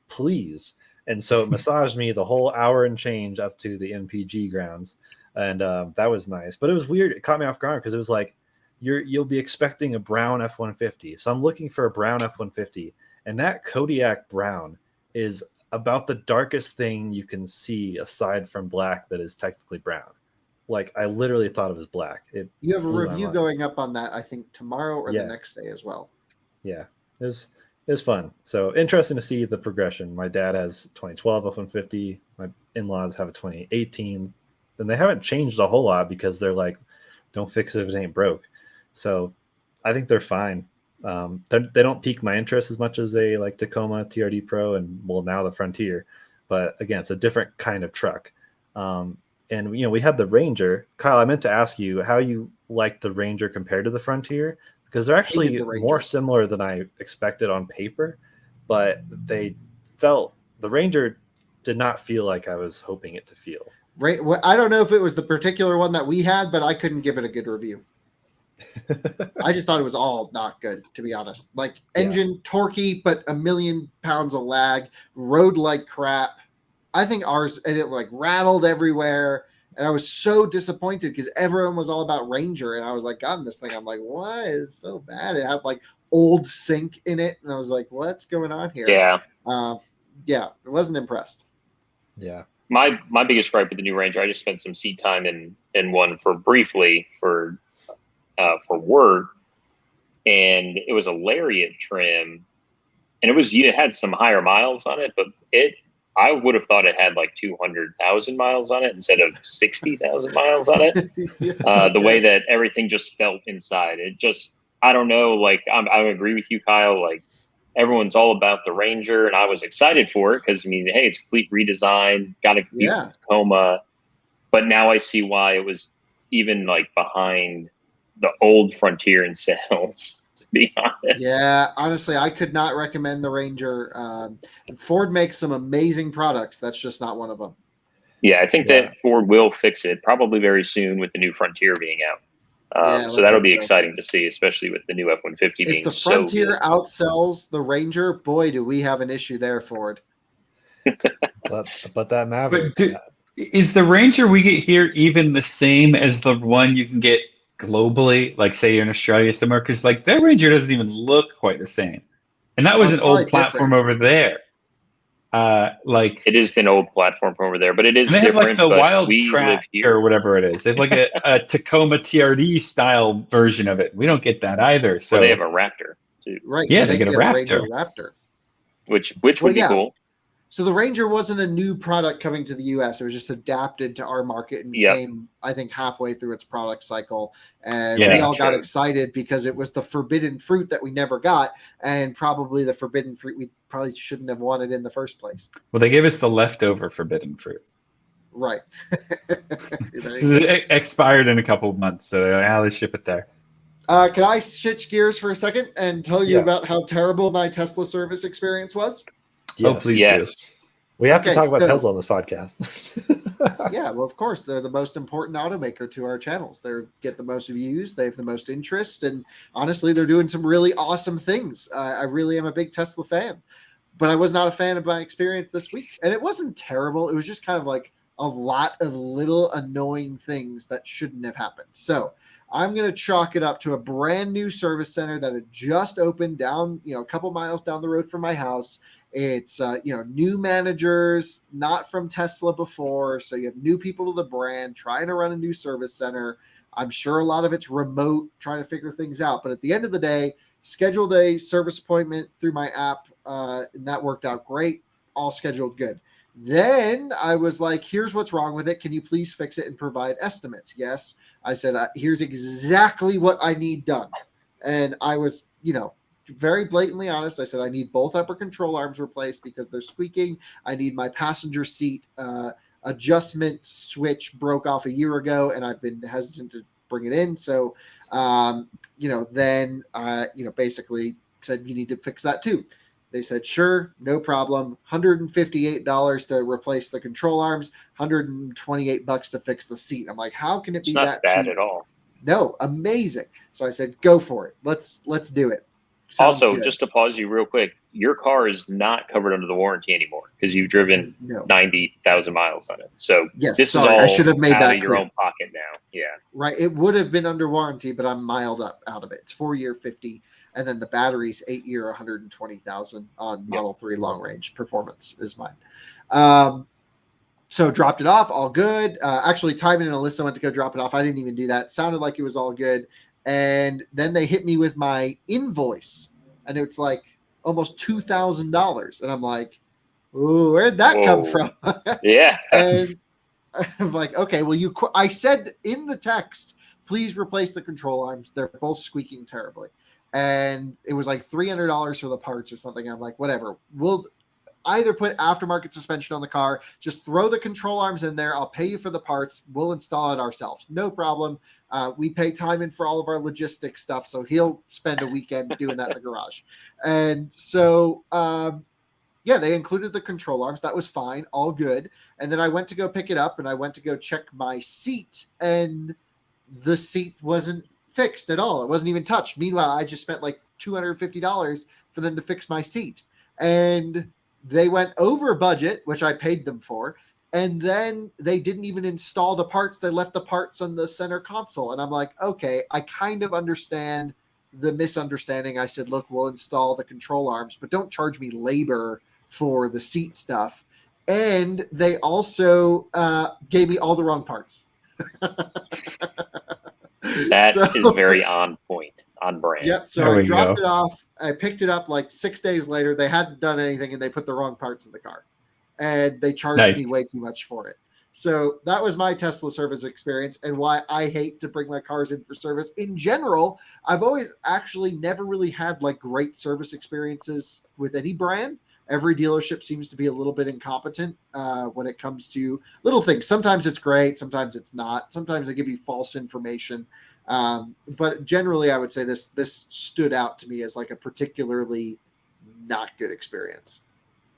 please. And so it massaged me the whole hour and change up to the MPG grounds. And that was nice. But it was weird. It caught me off guard because it was you'll be expecting a brown F-150. So I'm looking for a brown F-150. And that Kodiak brown is about the darkest thing you can see aside from black that is technically brown. I literally thought it was black. You have a review going up on that, I think, tomorrow or the next day as well. Yeah, it was fun. So interesting to see the progression. My dad has 2012 F-150. My in-laws have a 2018. And they haven't changed a whole lot because they're don't fix it if it ain't broke. So I think they're fine. They don't pique my interest as much as they Tacoma, TRD Pro, and now the Frontier. But again, it's a different kind of truck. And we had the Ranger. Kyle, I meant to ask you how you like the Ranger compared to the Frontier, because they're actually more similar than I expected on paper, but the Ranger did not feel like I was hoping it to feel. Right. I don't know if it was the particular one that we had, but I couldn't give it a good review. I just thought it was all not good, to be honest. Engine torquey, but a million pounds of lag, rode like crap. I think ours, and it like rattled everywhere. And I was so disappointed because everyone was all about Ranger. And I was like, God, this thing, I'm like, why is it so bad? It had like old sync in it. And I was like, what's going on here? Yeah. Yeah, I wasn't impressed. Yeah. My biggest gripe with the new Ranger, I just spent some seat time in one briefly for work, and it was a Lariat trim, and it had some higher miles on it, but I would have thought it had like 200,000 miles on it instead of 60,000 miles on it. The way that everything just felt inside, it just, I don't know. Like I agree with you, Kyle. Like everyone's all about the Ranger, and I was excited for it because I mean, hey, it's a complete redesign, got to compete with Tacoma. But now I see why it was even like behind the old Frontier in sales. To be honest, yeah, honestly, I could not recommend the Ranger. Ford makes some amazing products. That's just not one of them. Yeah, I think that Ford will fix it probably very soon with the new Frontier being out. So that'll be exciting to see, especially with the new F-150 being so good. If the Frontier outsells the Ranger, boy, do we have an issue there, Ford. but that Maverick. Is the Ranger we get here even the same as the one you can get globally, like say you're in Australia somewhere? Because like their Ranger doesn't even look quite the same, and that was an old platform over there. Like it is an old platform over there, but it is different. They have like the Wild Track or whatever it is. They have like a Tacoma TRD style version of it. We don't get that either. So they have a Raptor too. Right? Yeah, they get a Raptor. Ranger Raptor, which would be cool. So the Ranger wasn't a new product coming to the U.S. It was just adapted to our market and came, I think, halfway through its product cycle. And we all got excited because it was the forbidden fruit that we never got, and probably the forbidden fruit we probably shouldn't have wanted in the first place. Well, they gave us the leftover forbidden fruit. Right. It expired in a couple of months, so let's ship it there. Can I switch gears for a second and tell you about how terrible my Tesla service experience was? Yes. Oh, please do. We have to talk about Tesla on this podcast. Yeah, well, of course, they're the most important automaker to our channels. They get the most views, they have the most interest, and honestly, they're doing some really awesome things. I really am a big Tesla fan, but I was not a fan of my experience this week. And it wasn't terrible. It was just kind of like a lot of little annoying things that shouldn't have happened. So I'm going to chalk it up to a brand new service center that had just opened down, a couple miles down the road from my house. It's, new managers, not from Tesla before. So you have new people to the brand trying to run a new service center. I'm sure a lot of it's remote, trying to figure things out. But at the end of the day, scheduled a service appointment through my app, and that worked out great. All scheduled good. Then I was like, here's what's wrong with it. Can you please fix it and provide estimates? Yes. I said, here's exactly what I need done. And I was, very blatantly honest. I said, I need both upper control arms replaced because they're squeaking. I need my passenger seat adjustment switch broke off a year ago, and I've been hesitant to bring it in. So, basically said, you need to fix that too. They said, sure, no problem. $158 to replace the control arms, $128 to fix the seat. I'm like, how can it be that bad cheap? At all? No, amazing. So I said, go for it. Let's do it. Sounds also, good. just to pause you real quick, your car is not covered under the warranty anymore because you've driven 90,000 miles on it. So yes, this sorry, is all I should have made out that of your own pocket now. Yeah. Right. It would have been under warranty, but I'm mild up out of it. It's 4-year 50. And then the battery's 8-year 120,000 on Model 3 long range performance is mine. So dropped it off, all good. Actually, Timon and Alyssa went to go drop it off. I didn't even do that. Sounded like it was all good. And then they hit me with my invoice, and it's like almost $2,000. And I'm like, ooh, where'd that come from? Yeah. And I'm like, okay, well, I said in the text, please replace the control arms. They're both squeaking terribly. And it was like $300 for the parts or something. I'm like, whatever. We'll either put aftermarket suspension on the car, just throw the control arms in there. I'll pay you for the parts. We'll install it ourselves. No problem. We pay Timon for all of our logistics stuff. So he'll spend a weekend doing that in the garage. And so, they included the control arms. That was fine. All good. And then I went to go pick it up and I went to go check my seat, and the seat wasn't fixed at all. It wasn't even touched. Meanwhile, I just spent like $250 for them to fix my seat. And they went over budget, which I paid them for. And then they didn't even install the parts. They left the parts on the center console. And I'm like, okay, I kind of understand the misunderstanding. I said, look, we'll install the control arms, but don't charge me labor for the seat stuff. And they also gave me all the wrong parts. That is very on point, on brand. Yep. So I dropped it off. I picked it up like 6 days later. They hadn't done anything, and they put the wrong parts in the car. And they charged me way too much for it. So that was my Tesla service experience, and why I hate to bring my cars in for service. In general, I've always actually never really had like great service experiences with any brand. Every dealership seems to be a little bit incompetent when it comes to little things. Sometimes it's great, sometimes it's not. Sometimes they give you false information. But generally, I would say this stood out to me as like a particularly not good experience.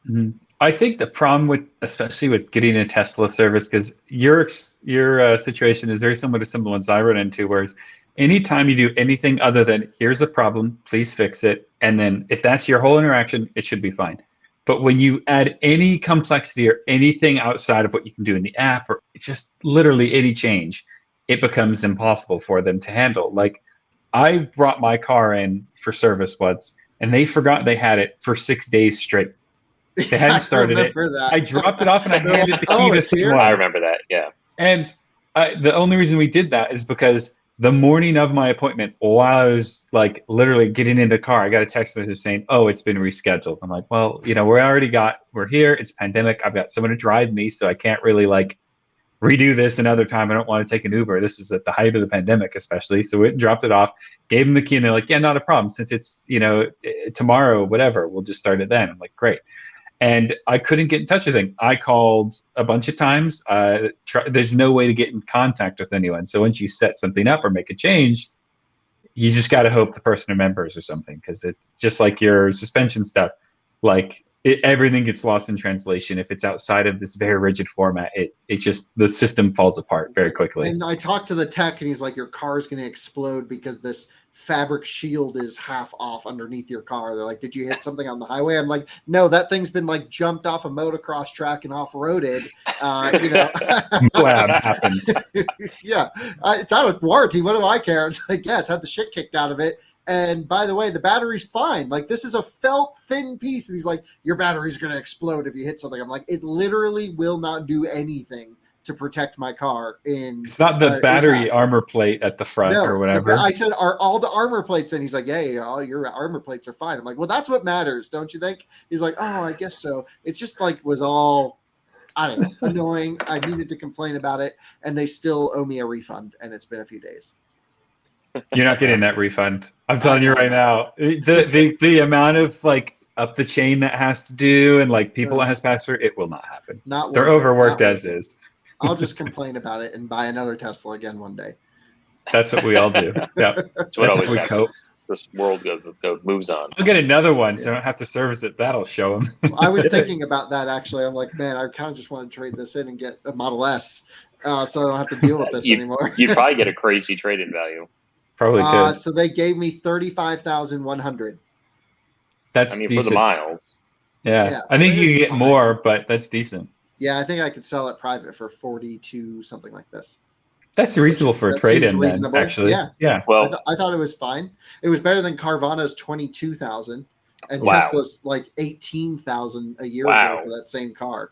Mm-hmm. I think the problem especially with getting a Tesla service, because your situation is very similar to some of the ones I run into, whereas anytime you do anything other than here's a problem, please fix it, and then if that's your whole interaction, it should be fine. But when you add any complexity or anything outside of what you can do in the app, or just literally any change, it becomes impossible for them to handle. Like, I brought my car in for service once, and they forgot they had it for 6 days straight. They hadn't started it. That. I dropped it off and I handed the key to someone. I remember that, yeah. And the only reason we did that is because the morning of my appointment, while I was like literally getting into the car, I got a text message saying, "Oh, it's been rescheduled." I'm like, "Well, we're here. It's pandemic. I've got someone to drive me, so I can't really like redo this another time. I don't want to take an Uber. This is at the height of the pandemic, especially." So we dropped it off, gave them the key, and they're like, "Yeah, not a problem. Since it's tomorrow, whatever, we'll just start it then." I'm like, "Great." And I couldn't get in touch with him. I called a bunch of times. There's no way to get in contact with anyone. So once you set something up or make a change, you just got to hope the person remembers or something, because it's just like your suspension stuff. Like everything gets lost in translation. If it's outside of this very rigid format, it just, the system falls apart very quickly. And I talked to the tech, and he's like, "Your car's going to explode because this fabric shield is half off underneath your car." They're like, "Did you hit something on the highway?" I'm like, "No, that thing's been like jumped off a motocross track and off-roaded." Blab happens. Yeah, it's out of warranty. What do I care? It's like, yeah, it's had the shit kicked out of it. And by the way, the battery's fine. Like, this is a felt thin piece. And he's like, "Your battery's going to explode if you hit something." I'm like, it literally will not do anything to protect my car. It's not the battery armor plate at the front or whatever. I said, "Are all the armor plates in?" He's like, yeah, all your armor plates are fine. I'm like, "Well, that's what matters, don't you think?" He's like, "Oh, I guess so." It's just like was all, I don't know, annoying. I needed to complain about it, and they still owe me a refund, and it's been a few days. You're not getting that refund. I'm telling you right now. The amount of like up the chain that has to do, and like people that has to pass through, it will not happen. They're overworked as is. I'll just complain about it and buy another Tesla again one day. That's what we all do. Yeah, that's what always happens. This world moves on. I'll get another one, so I don't have to service it. That'll show them. I was thinking about that actually. I'm like, man, I kind of just want to trade this in and get a Model S, so I don't have to deal with this anymore. You'd probably get a crazy trade-in value. Probably could. So they gave me $35,100. That's decent. For the miles. Yeah. I think you can get more, but that's decent. Yeah, I think I could sell it private for 42, something like this. That's reasonable for a trade-in, then, actually. Yeah. Well, I thought it was fine. It was better than Carvana's $22,000 and Tesla's like $18,000 a year ago for that same car.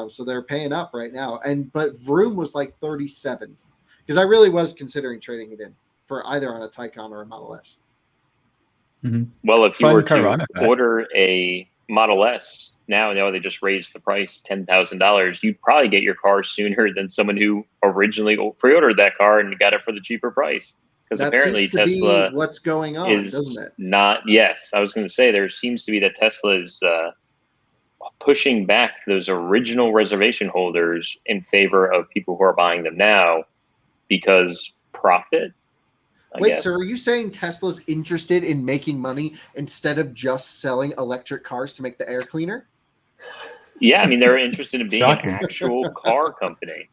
So they're paying up right now. But Vroom was like 37, because I really was considering trading it in for either on a Taycan or a Model S. Mm-hmm. Well, if you were to order a Model S now they just raised the price $10,000, you'd probably get your car sooner than someone who originally pre-ordered that car and got it for the cheaper price. Because apparently Tesla, what's going on, doesn't it? Not. Yes, I was going to say there seems to be that Tesla is pushing back those original reservation holders in favor of people who are buying them now because profit. Wait, so are you saying Tesla's interested in making money instead of just selling electric cars to make the air cleaner? Yeah, I mean, they're interested in being an actual car company.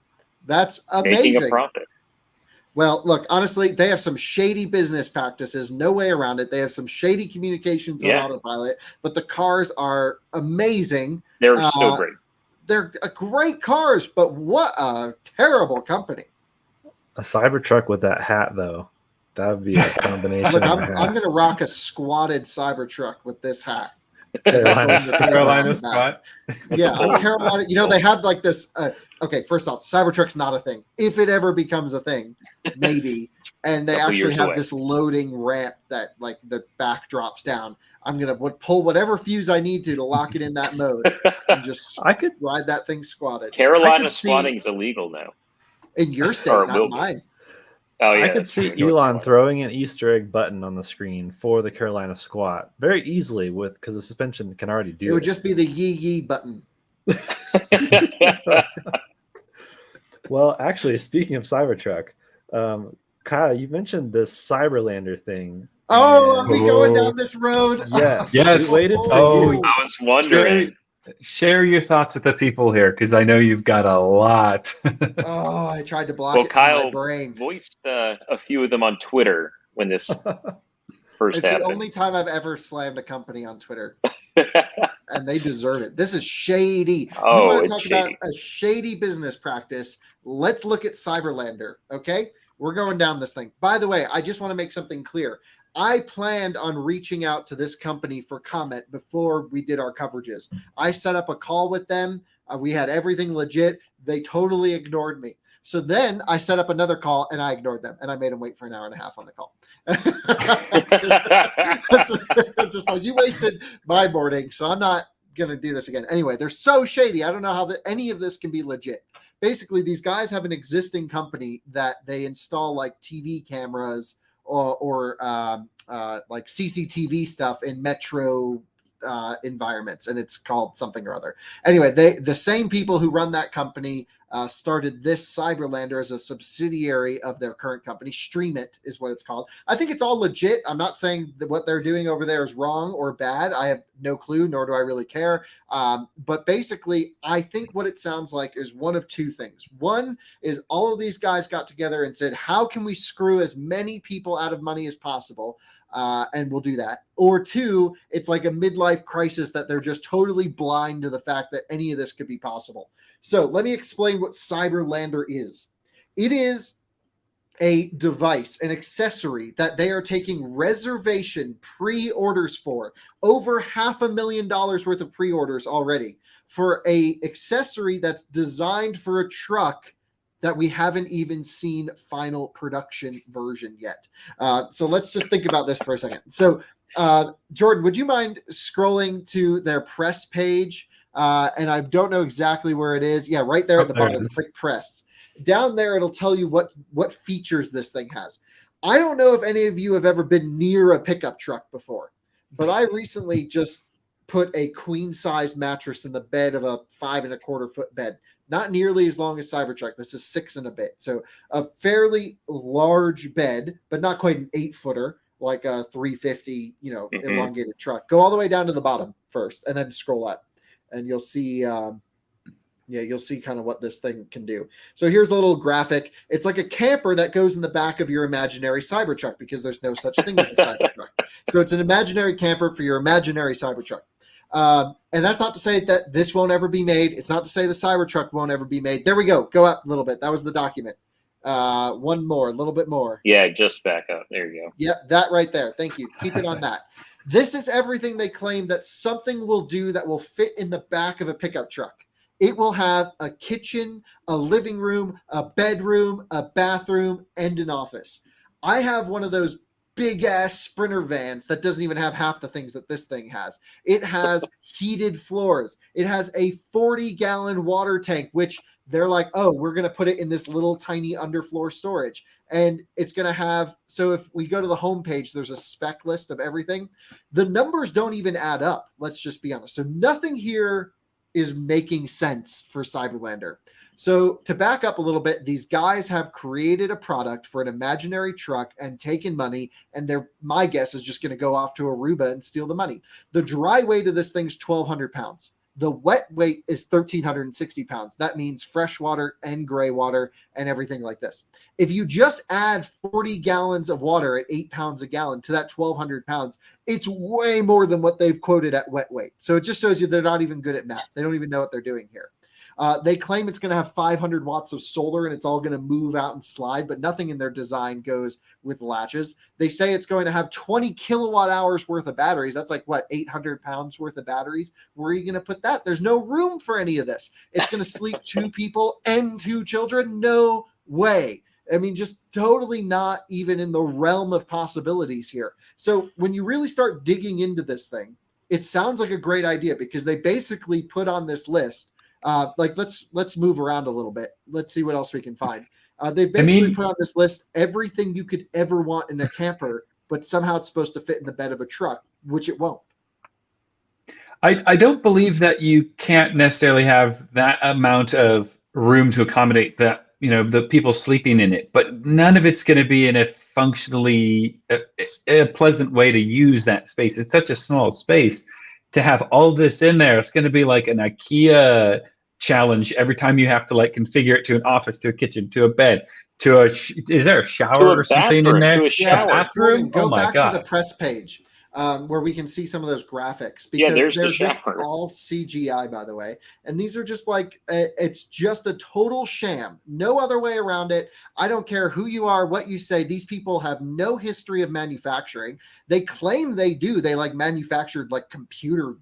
That's amazing. Making a profit. Well, look, honestly, they have some shady business practices. No way around it. They have some shady communications on autopilot, but the cars are amazing. They're so great. They're great cars, but what a terrible company. A Cybertruck with that hat, though. That would be a combination. Look, I'm going to rock a squatted Cybertruck with this hat. Carolina spot. Yeah, I'm Carolina. You know, they have like this. Okay, first off, Cybertruck's not a thing. If it ever becomes a thing, maybe. And they actually have this loading ramp that like the back drops down. I'm gonna pull whatever fuse I need to lock it in that mode and just ride that thing squatted. Carolina squatting's illegal now. In your state, not mine. Oh, yeah, I could see Elon throwing an Easter egg button on the screen for the Carolina squat very easily because the suspension can already do it. It would just be the yee button. Well, actually, speaking of Cybertruck, Kyle, you mentioned this Cyberlander thing. Oh, are we going down this road? Yes. Yes. We waited for you. I was wondering. Share your thoughts with the people here, because I know you've got a lot. Oh, I tried to block it Kyle from my brain. Voiced a few of them on Twitter when this first happened. It's the only time I've ever slammed a company on Twitter. And they deserve it. This is shady. Oh, you want to it's talk about a shady business practice? Let's look at Cyberlander, okay? We're going down this thing. By the way, I just want to make something clear. I planned on reaching out to this company for comment before we did our coverages. I set up a call with them. We had everything legit. They totally ignored me. So then I set up another call and I ignored them and I made them wait for an hour and a half on the call. It's just like, you wasted my morning, so I'm not going to do this again. Anyway, they're so shady. I don't know how any of this can be legit. Basically, these guys have an existing company that they install like TV cameras or like CCTV stuff in metro environments, and it's called something or other. Anyway, the same people who run that company started this Cyberlander as a subsidiary of their current company. Stream It is what it's called. I think it's all legit. I'm not saying that what they're doing over there is wrong or bad. I have no clue, nor do I really care. But basically, I think what it sounds like is one of two things. One is all of these guys got together and said, how can we screw as many people out of money as possible? And we'll do that. Or two, it's like a midlife crisis that they're just totally blind to the fact that any of this could be possible. So let me explain what Cyberlander is. It is a device, an accessory that they are taking reservation pre-orders for. Over $500,000 worth of pre-orders already for a accessory that's designed for a truck that we haven't even seen final production version yet. So let's just think about this for a second. So Jordan, would you mind scrolling to their press page? And I don't know exactly where it is. Yeah, right there at the bottom, click press. Down there, it'll tell you what features this thing has. I don't know if any of you have ever been near a pickup truck before, but I recently just put a queen size mattress in the bed of a 5 1/4 foot bed. Not nearly as long as Cybertruck. This is 6 and a bit. So a fairly large bed, but not quite an 8-footer like a 350, elongated truck. Go all the way down to the bottom first and then scroll up. And you'll see, you'll see kind of what this thing can do. So here's a little graphic. It's like a camper that goes in the back of your imaginary Cybertruck because there's no such thing as a Cybertruck. So it's an imaginary camper for your imaginary Cybertruck. And that's not to say that this won't ever be made. It's not to say the Cybertruck won't ever be made. There we go. Go up a little bit. That was the document. One more, a little bit more. Yeah, just back up. There you go. Yep, that right there. Thank you. Keep it on that. This is everything they claim that something will do that will fit in the back of a pickup truck. It will have a kitchen, a living room, a bedroom, a bathroom, and an office. I have one of those big ass Sprinter vans that doesn't even have half the things that this thing has. It has heated floors. It has a 40-gallon water tank, which they're like, oh, we're going to put it in this little tiny underfloor storage. And it's going to have, so if we go to the homepage, there's a spec list of everything. The numbers don't even add up. Let's just be honest. So nothing here is making sense for Cyberlander. So to back up a little bit, these guys have created a product for an imaginary truck and taken money, and my guess is just going to go off to Aruba and steal the money. The dry weight of this thing's 1,200 pounds. The wet weight is 1,360 pounds. That means fresh water and gray water and everything like this. If you just add 40 gallons of water at 8 pounds a gallon to that 1,200 pounds, it's way more than what they've quoted at wet weight. So it just shows you they're not even good at math. They don't even know what they're doing here. They claim it's going to have 500 watts of solar and it's all going to move out and slide, but nothing in their design goes with latches. They say it's going to have 20 kilowatt hours worth of batteries. That's like, what, 800 pounds worth of batteries? Where are you going to put that? There's no room for any of this. It's going to sleep 2 people and 2 children? No way. I mean, just totally not even in the realm of possibilities here. So when you really start digging into this thing, it sounds like a great idea because they basically put on this list. Let's move around a little bit. Let's see what else we can find. They've basically put on this list everything you could ever want in a camper, but somehow it's supposed to fit in the bed of a truck, which it won't. I don't believe that you can't necessarily have that amount of room to accommodate that, the people sleeping in it, but none of it's going to be in a functionally a pleasant way to use that space. It's such a small space to have all this in there. It's going to be like an IKEA challenge every time you have to like configure it to an office, to a kitchen, to a bed, to a is there a shower or something in there? To a shower. Bathroom? Go oh my back God. to the press page where we can see some of those graphics because they're just all CGI, by the way. And these are just like, it's just a total sham. No other way around it. I don't care who you are, what you say. These people have no history of manufacturing. They claim they do. They like manufactured like computer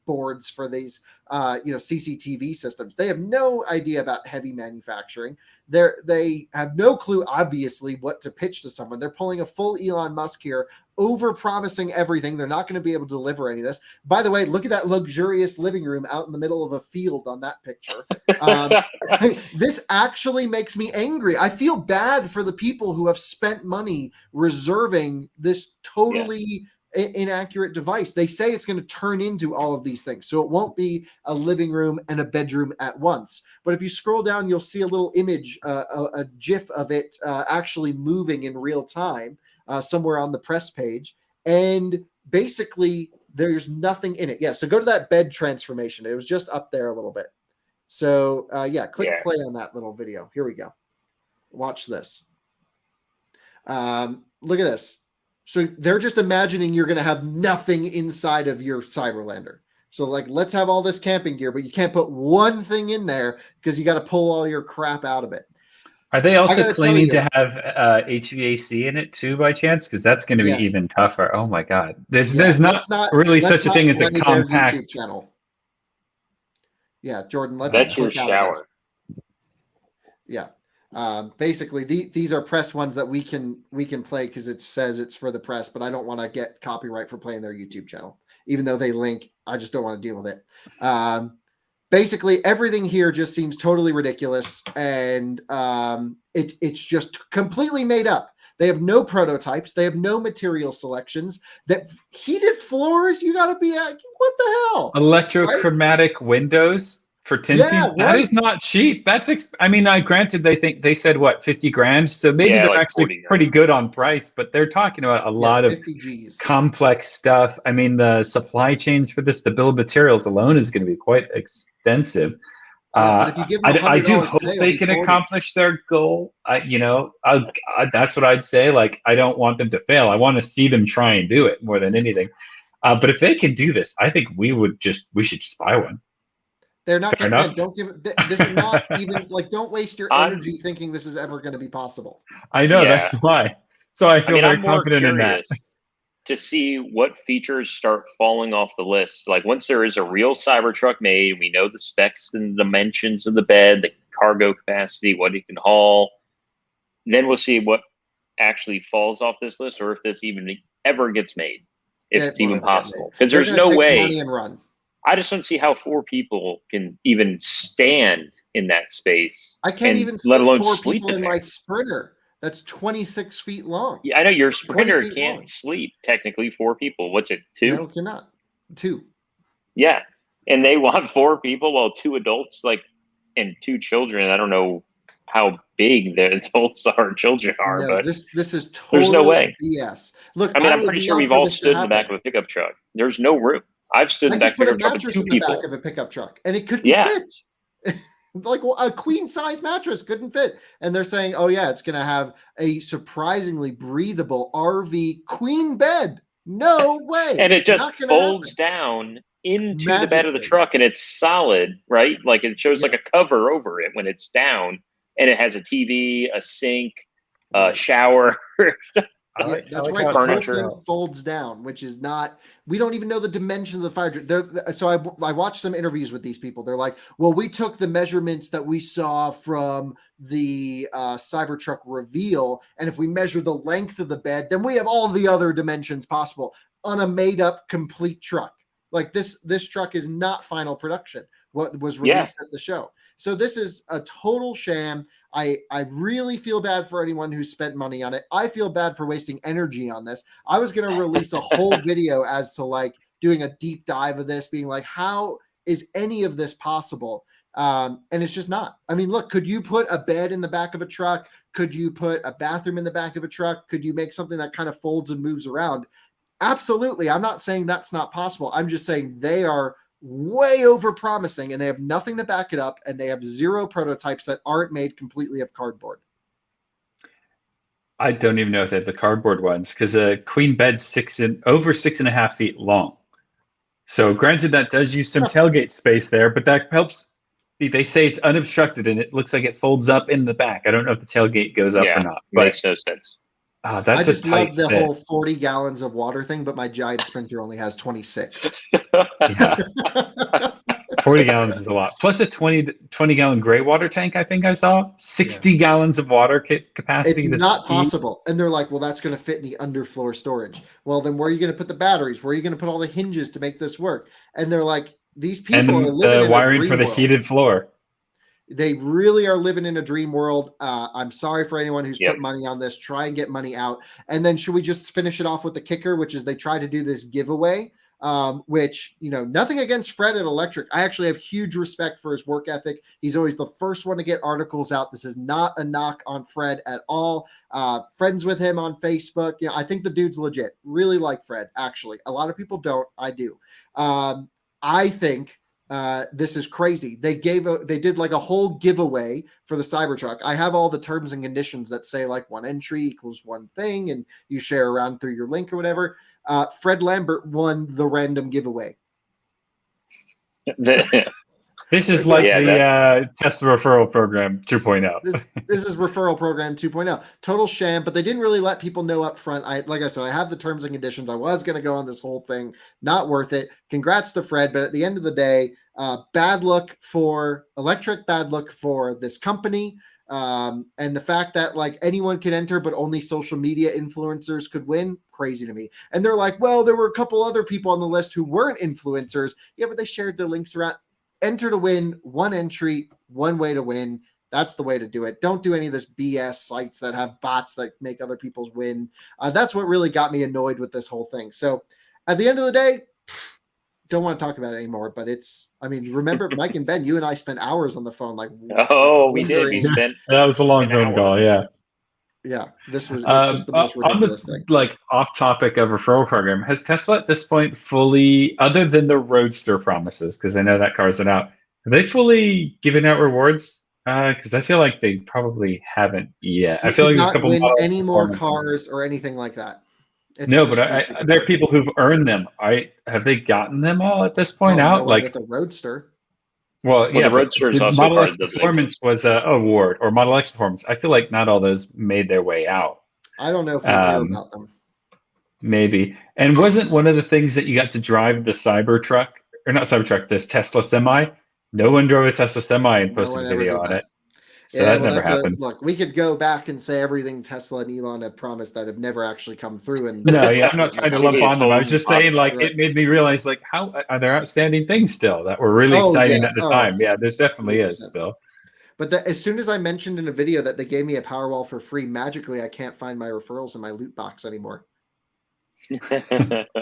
boards for these, CCTV systems. They have no idea about heavy manufacturing. They have no clue, obviously, what to pitch to someone. They're pulling a full Elon Musk here, over promising everything. They're not going to be able to deliver any of this. By the way, look at that luxurious living room out in the middle of a field on that picture. This actually makes me angry. I feel bad for the people who have spent money reserving this totally inaccurate device. They say it's going to turn into all of these things. So it won't be a living room and a bedroom at once. But if you scroll down, you'll see a little image, a GIF of it actually moving in real time somewhere on the press page. And basically there's nothing in it. Yeah. So go to that bed transformation. It was just up there a little bit. So click play on that little video. Here we go. Watch this. Look at this. So they're just imagining you're going to have nothing inside of your Cyberlander. So like, let's have all this camping gear, but you can't put one thing in there because you got to pull all your crap out of it. Are they also claiming to have HVAC in it too, by chance? Because that's going to be even tougher. Oh my God! There's not really such a thing as a compact YouTube channel. Yeah, Jordan. That's your shower. Yeah. Basically these are pressed ones that we can play because it says it's for the press, but I don't want to get copyright for playing their YouTube channel, even though they link. I just don't want to deal with it. Basically everything here just seems totally ridiculous, and it's just completely made up. They have no prototypes. They have no material selections. That heated floors, you got to be at, what the hell? Electrochromatic windows for tinting. That is not cheap. That's granted, they said what, 50 grand. So maybe they're like actually pretty good on price, but they're talking about a lot of complex stuff. I mean, the supply chains for this, the bill of materials alone is going to be quite extensive. But if you give them I do hope they can accomplish their goal. That's what I'd say. Like, I don't want them to fail. I want to see them try and do it more than anything. But if they can do this, I think we should just buy one. They're not going to. Don't give. This is not even like. Don't waste your energy thinking this is ever going to be possible. I know that's why. So I feel very confident in that. To see what features start falling off the list. Like once there is a real Cybertruck made, we know the specs and dimensions of the bed, the cargo capacity, what it can haul. Then we'll see what actually falls off this list, or if this even ever gets made, if it's even possible. Because there's no way. Money and run. I just don't see how 4 people can even stand in that space. I can't even let alone 4 sleep people in my Sprinter. That's 26 feet long. Yeah, I know your Sprinter can't sleep technically 4 people. What's it, 2? No, it cannot. 2. Yeah, and they want 4 people, well, 2 adults, and 2 children. I don't know how big the adults are, children are, but this is totally there's no way. BS. Look, I'm pretty sure we've all stood in the back of a pickup truck. There's no room. I've stood I in the back just of a put a pickup truck with mattress two in the people. back of a pickup truck, and it couldn't Yeah. fit. Like a queen size mattress couldn't fit, and they're saying, "Oh yeah, it's going to have a surprisingly breathable RV queen bed." No way! And it just Not gonna folds happen. down into the bed of the Magically. truck, and it's solid, right? Like it shows Yeah. like a cover over it when it's down, and it has a TV, a sink, a Right. shower. That's I like right. how The it whole talks thing about- folds down, which is not. We don't even know the dimensions of the fire. So I watched some interviews with these people. They're like, "Well, we took the measurements that we saw from the Cybertruck reveal, and if we measure the length of the bed, then we have all the other dimensions possible on a made-up complete truck. Like this truck is not final production. What was released at the show. So this is a total sham. I really feel bad for anyone who spent money on it. I feel bad for wasting energy on this. I was going to release a whole video as to like doing a deep dive of this, being like, how is any of this possible? And it's just not. I mean, look, could you put a bed in the back of a truck? Could you put a bathroom in the back of a truck? Could you make something that kind of folds and moves around? Absolutely. I'm not saying that's not possible. I'm just saying they are way over promising and they have nothing to back it up, and they have zero prototypes that aren't made completely of cardboard. I don't even know if they have the cardboard ones, because a queen bed's over 6.5 feet long. So granted, that does use some tailgate space there, but that helps. They say it's unobstructed and it looks like it folds up in the back. I don't know if the tailgate goes up or not, but Makes no sense. that's I just a tight love the fit. whole 40 gallons of water thing, but my giant Sprinter only has 26. Yeah. 40 gallons is a lot. Plus a 20 gallon gray water tank, I think I saw. 60 gallons of water capacity. It's that's not possible. And they're like, well, that's going to fit in the underfloor storage. Well, then where are you going to put the batteries? Where are you going to put all the hinges to make this work? And they're like, these people are and living the in wiring a for dream the world. heated floor. They really are living in a dream world. I'm sorry for anyone who's Yep. put money on this. Try and get money out. And then should we just finish it off with the kicker, which is they try to do this giveaway, which, you know, nothing against Fred at Electric. I actually have huge respect for his work ethic. He's always the first one to get articles out. This is not a knock on Fred at all. Friends with him on Facebook. You know, I think the dude's legit. Really like Fred, actually. A lot of people don't. I do. I think this is crazy. They did like a whole giveaway for the Cybertruck. I have all the terms and conditions that say like one entry equals one thing, and you share around through your link or whatever. Fred Lambert won the random giveaway. This is like the Tesla referral program 2.0. This is referral program 2.0. Total sham, but they didn't really let people know up front. Like I said, I have the terms and conditions. I was going to go on this whole thing. Not worth it. Congrats to Fred, but at the end of the day, bad luck for Electric, bad luck for this company. And the fact that like anyone can enter, but only social media influencers could win, crazy to me. And they're like, well, there were a couple other people on the list who weren't influencers. Yeah, but they shared their links around. Enter to win, one entry, one way to win. That's the way to do it. Don't do any of this BS sites that have bots that make other people's win. That's what really got me annoyed with this whole thing. So at the end of the day, don't want to talk about it anymore, but remember Mike and Ben, you and I spent hours on the phone. We did. We spent that was a long phone call. Yeah. Yeah. It's just the most ridiculous thing. Like off topic of referral program, has Tesla at this point fully, other than the Roadster promises, because I know that car's been out, have they fully given out rewards? Because I feel like they probably haven't yet. I feel like there's a couple win any more cars or anything like that. No, but there are people who've earned them. Have they gotten them all at this point out? Like with the Roadster. Well, yeah, the Roadster is also Model part S of the Performance was an award, or Model X Performance. I feel like not all those made their way out. I don't know if we hear about them. Maybe. And wasn't one of the things that you got to drive the Cybertruck, or not Cybertruck, this Tesla Semi? No one drove a Tesla Semi and posted a video on it. So that never happened. Look, we could go back and say everything Tesla and Elon have promised that have never actually come through. And no, yeah, I'm not trying to lump on them. I was just saying, like, it made me realize, like, how are there outstanding things still that were really exciting at the time? Yeah, there's definitely 100%. Is still. But as soon as I mentioned in a video that they gave me a Powerwall for free, magically I can't find my referrals in my loot box anymore. It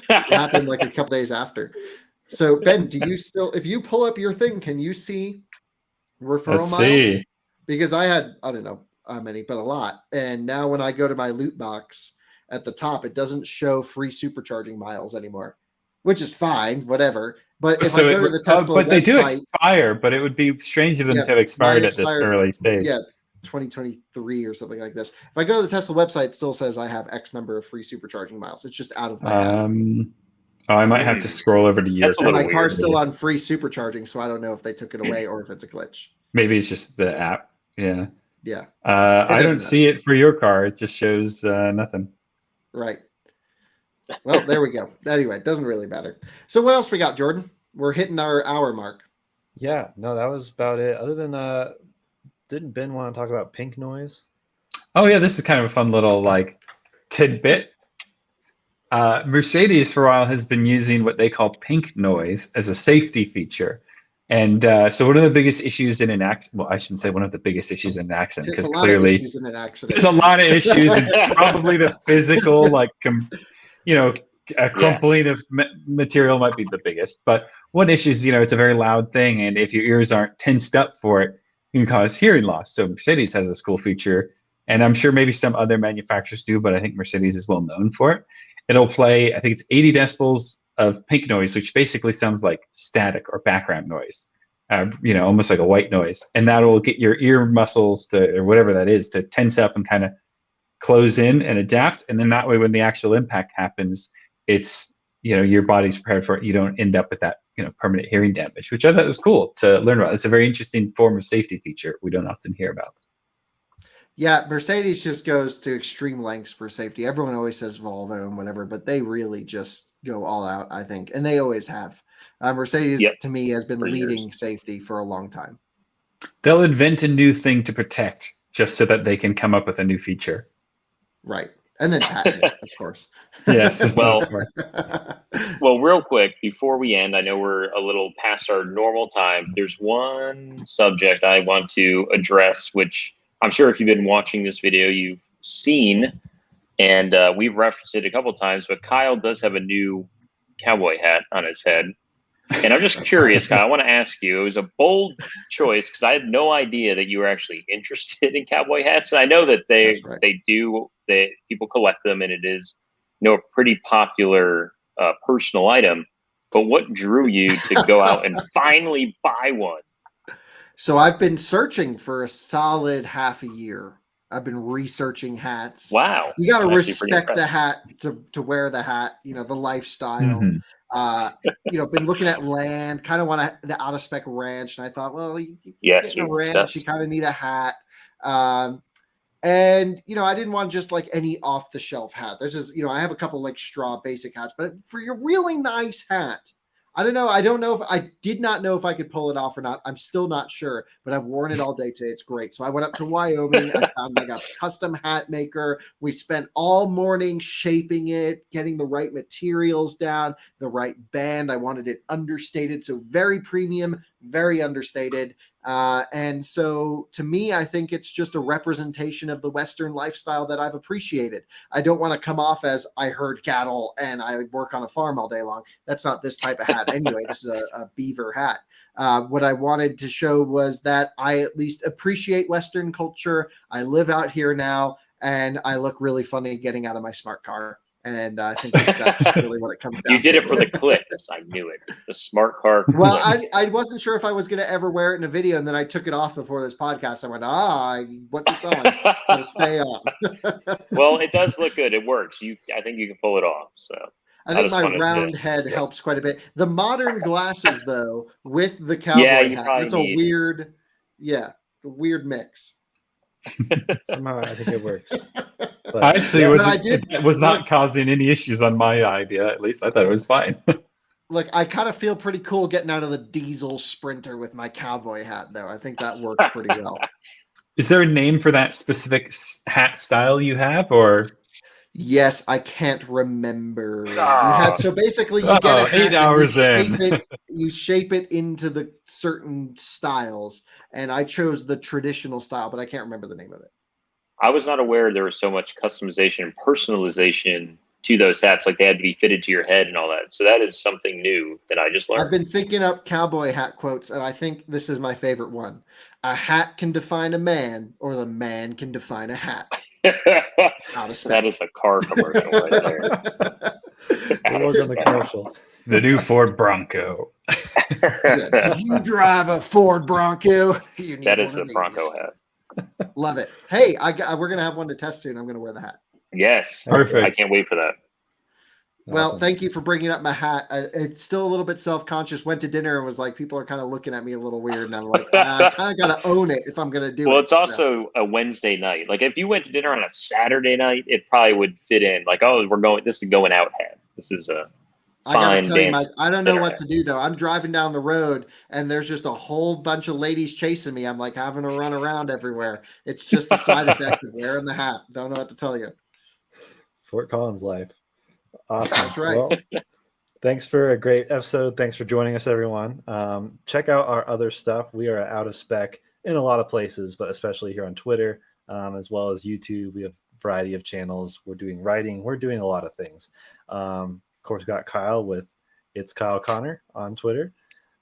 happened like a couple days after. So Ben, do you still, if you pull up your thing, can you see referral miles? See. Because I had, I don't know how many, but a lot. And now when I go to my loot box at the top, it doesn't show free supercharging miles anymore. which is fine, whatever. But if So I go to the Tesla but they do website, expire, but it would be strange of them to have expired mine at this expired- early stage. yeah, 2023 or something like this. If I go to the Tesla website, it still says I have X number of free supercharging miles. It's just out of my app. I might have to scroll over to your. That's a And little my car's weird. still on free supercharging, so I don't know if they took it away or if it's a glitch. Maybe it's just the app. Yeah. Yeah, I doesn't don't see it for your car. It just shows nothing. right. Well, there we go. Anyway, it doesn't really matter. So what else we got, Jordan? We're hitting our hour mark. Yeah, no, that was about it. Other than didn't Ben want to talk about pink noise? Oh yeah, this is kind of a fun little like tidbit. Mercedes for a while has been using what they call pink noise as a safety feature. And so one of the biggest issues in an accident, well, I shouldn't say one of the biggest issues in an accident, There's because a lot of clearly issues in an accident. there's a lot of issues, and probably the physical, like, a crumpling of material might be the biggest. But one issue is, it's a very loud thing, and if your ears aren't tensed up for it, it can cause hearing loss. So Mercedes has this cool feature, and I'm sure maybe some other manufacturers do, but I think Mercedes is well known for it. It'll play, I think it's 80 decibels of pink noise, which basically sounds like static or background noise, almost like a white noise. And that will get your ear muscles or whatever that is, to tense up and kind of close in and adapt. And then that way, when the actual impact happens, it's, your body's prepared for it. You don't end up with that, permanent hearing damage, which I thought was cool to learn about. It's a very interesting form of safety feature we don't often hear about. Yeah, Mercedes just goes to extreme lengths for safety. Everyone always says Volvo and whatever, but they really just go all out, I think, and they always have. Mercedes, to me, has been leading safety for a long time. They'll invent a new thing to protect just so that they can come up with a new feature. Right, and then patent it, of course. Yes. Well, real quick, before we end, I know we're a little past our normal time. There's one subject I want to address, which I'm sure if you've been watching this video, you've seen, and we've referenced it a couple of times, but Kyle does have a new cowboy hat on his head. And I'm just curious, Kyle, I want to ask you, it was a bold choice because I had no idea that you were actually interested in cowboy hats. And I know that people collect them, and it is, a pretty popular personal item. But what drew you to go out and finally buy one? So I've been searching for a solid half a year. I've been researching hats. Wow. You got to respect the hat to wear the hat, the lifestyle. Mm-hmm. Been looking at land, kind of want the Out of Spec ranch. And I thought, well, you kind of need a hat. And, I didn't want just like any off the shelf hat. This is, I have a couple like straw basic hats, but for your really nice hat, I don't know. I did not know if I could pull it off or not. I'm still not sure, but I've worn it all day today. It's great. So I went up to Wyoming. I found like a custom hat maker. We spent all morning shaping it, getting the right materials down, the right band. I wanted it understated. So very premium, very understated. And so to me, I think it's just a representation of the Western lifestyle that I've appreciated. I don't want to come off as I herd cattle and I work on a farm all day long. That's not this type of hat anyway. This is a beaver hat. What I wanted to show was that I at least appreciate Western culture. I live out here now, and I look really funny getting out of my smart car. And I think that's really what it comes down to. You did it for the clicks. I knew it. The smart car. Well, I wasn't sure if I was going to ever wear it in a video, and then I took it off before this podcast. I went, what's it on? It's going to stay on. Well, it does look good. It works. I think you can pull it off. So I think my round head helps quite a bit. The modern glasses, though, with the cowboy hat, it's a weird mix. Somehow I think it works. But, it was not causing any issues on my idea. At least I thought it was fine. Look, I kind of feel pretty cool getting out of the diesel Sprinter with my cowboy hat, though. I think that works pretty well. Is there a name for that specific hat style you have, or? Yes, I can't remember. So basically, you get a hat 8 hours in. You shape it into the certain styles, and I chose the traditional style, but I can't remember the name of it. I was not aware there was so much customization and personalization to those hats. Like they had to be fitted to your head and all that. So that is something new that I just learned. I've been thinking up cowboy hat quotes, and I think this is my favorite one. A hat can define a man, or the man can define a hat. That is a car commercial right there. We'll work on the commercial. The new Ford Bronco. Do you drive a Ford Bronco? You need That is one of the Bronco these. hat. Love it. Hey, we're gonna have one to test soon. I'm gonna wear the hat. Yes. Perfect. I can't wait for that. Well, Awesome. thank you for bringing up my hat. It's still a little bit self-conscious. Went to dinner and was like, people are kind of looking at me a little weird, and I'm like, I kind of got to own it if I'm going to do it. Well, it's also a Wednesday night. Like if you went to dinner on a Saturday night, it probably would fit in. Like, oh, this is going out hat. This is a I gotta fine tell you, dance. I don't know dinner what hat. to do though. I'm driving down the road and there's just a whole bunch of ladies chasing me. I'm like having to run around everywhere. It's just a side effect of wearing the hat. Don't know what to tell you. Fort Collins life. Awesome. That's right. Well, thanks for a great episode. Thanks for joining us, everyone. Check out our other stuff. We are Out of Spec in a lot of places, but especially here on Twitter, as well as YouTube. We have a variety of channels. We're doing writing. We're doing a lot of things. Of course, we got Kyle with It's Kyle Connor on Twitter.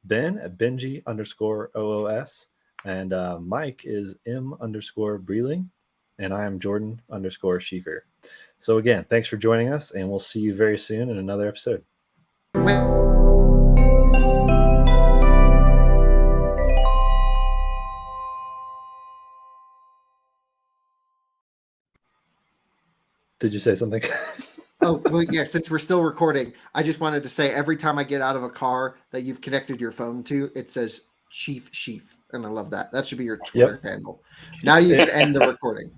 Ben at Benji_OOS. And Mike is M_Breeling. And I am Jordan_Schiefer. So again, thanks for joining us, and we'll see you very soon in another episode. Did you say something? Oh, well, yeah, since we're still recording, I just wanted to say every time I get out of a car that you've connected your phone to, it says Sheaf. And I love that. That should be your Twitter handle. Now you can end the recording.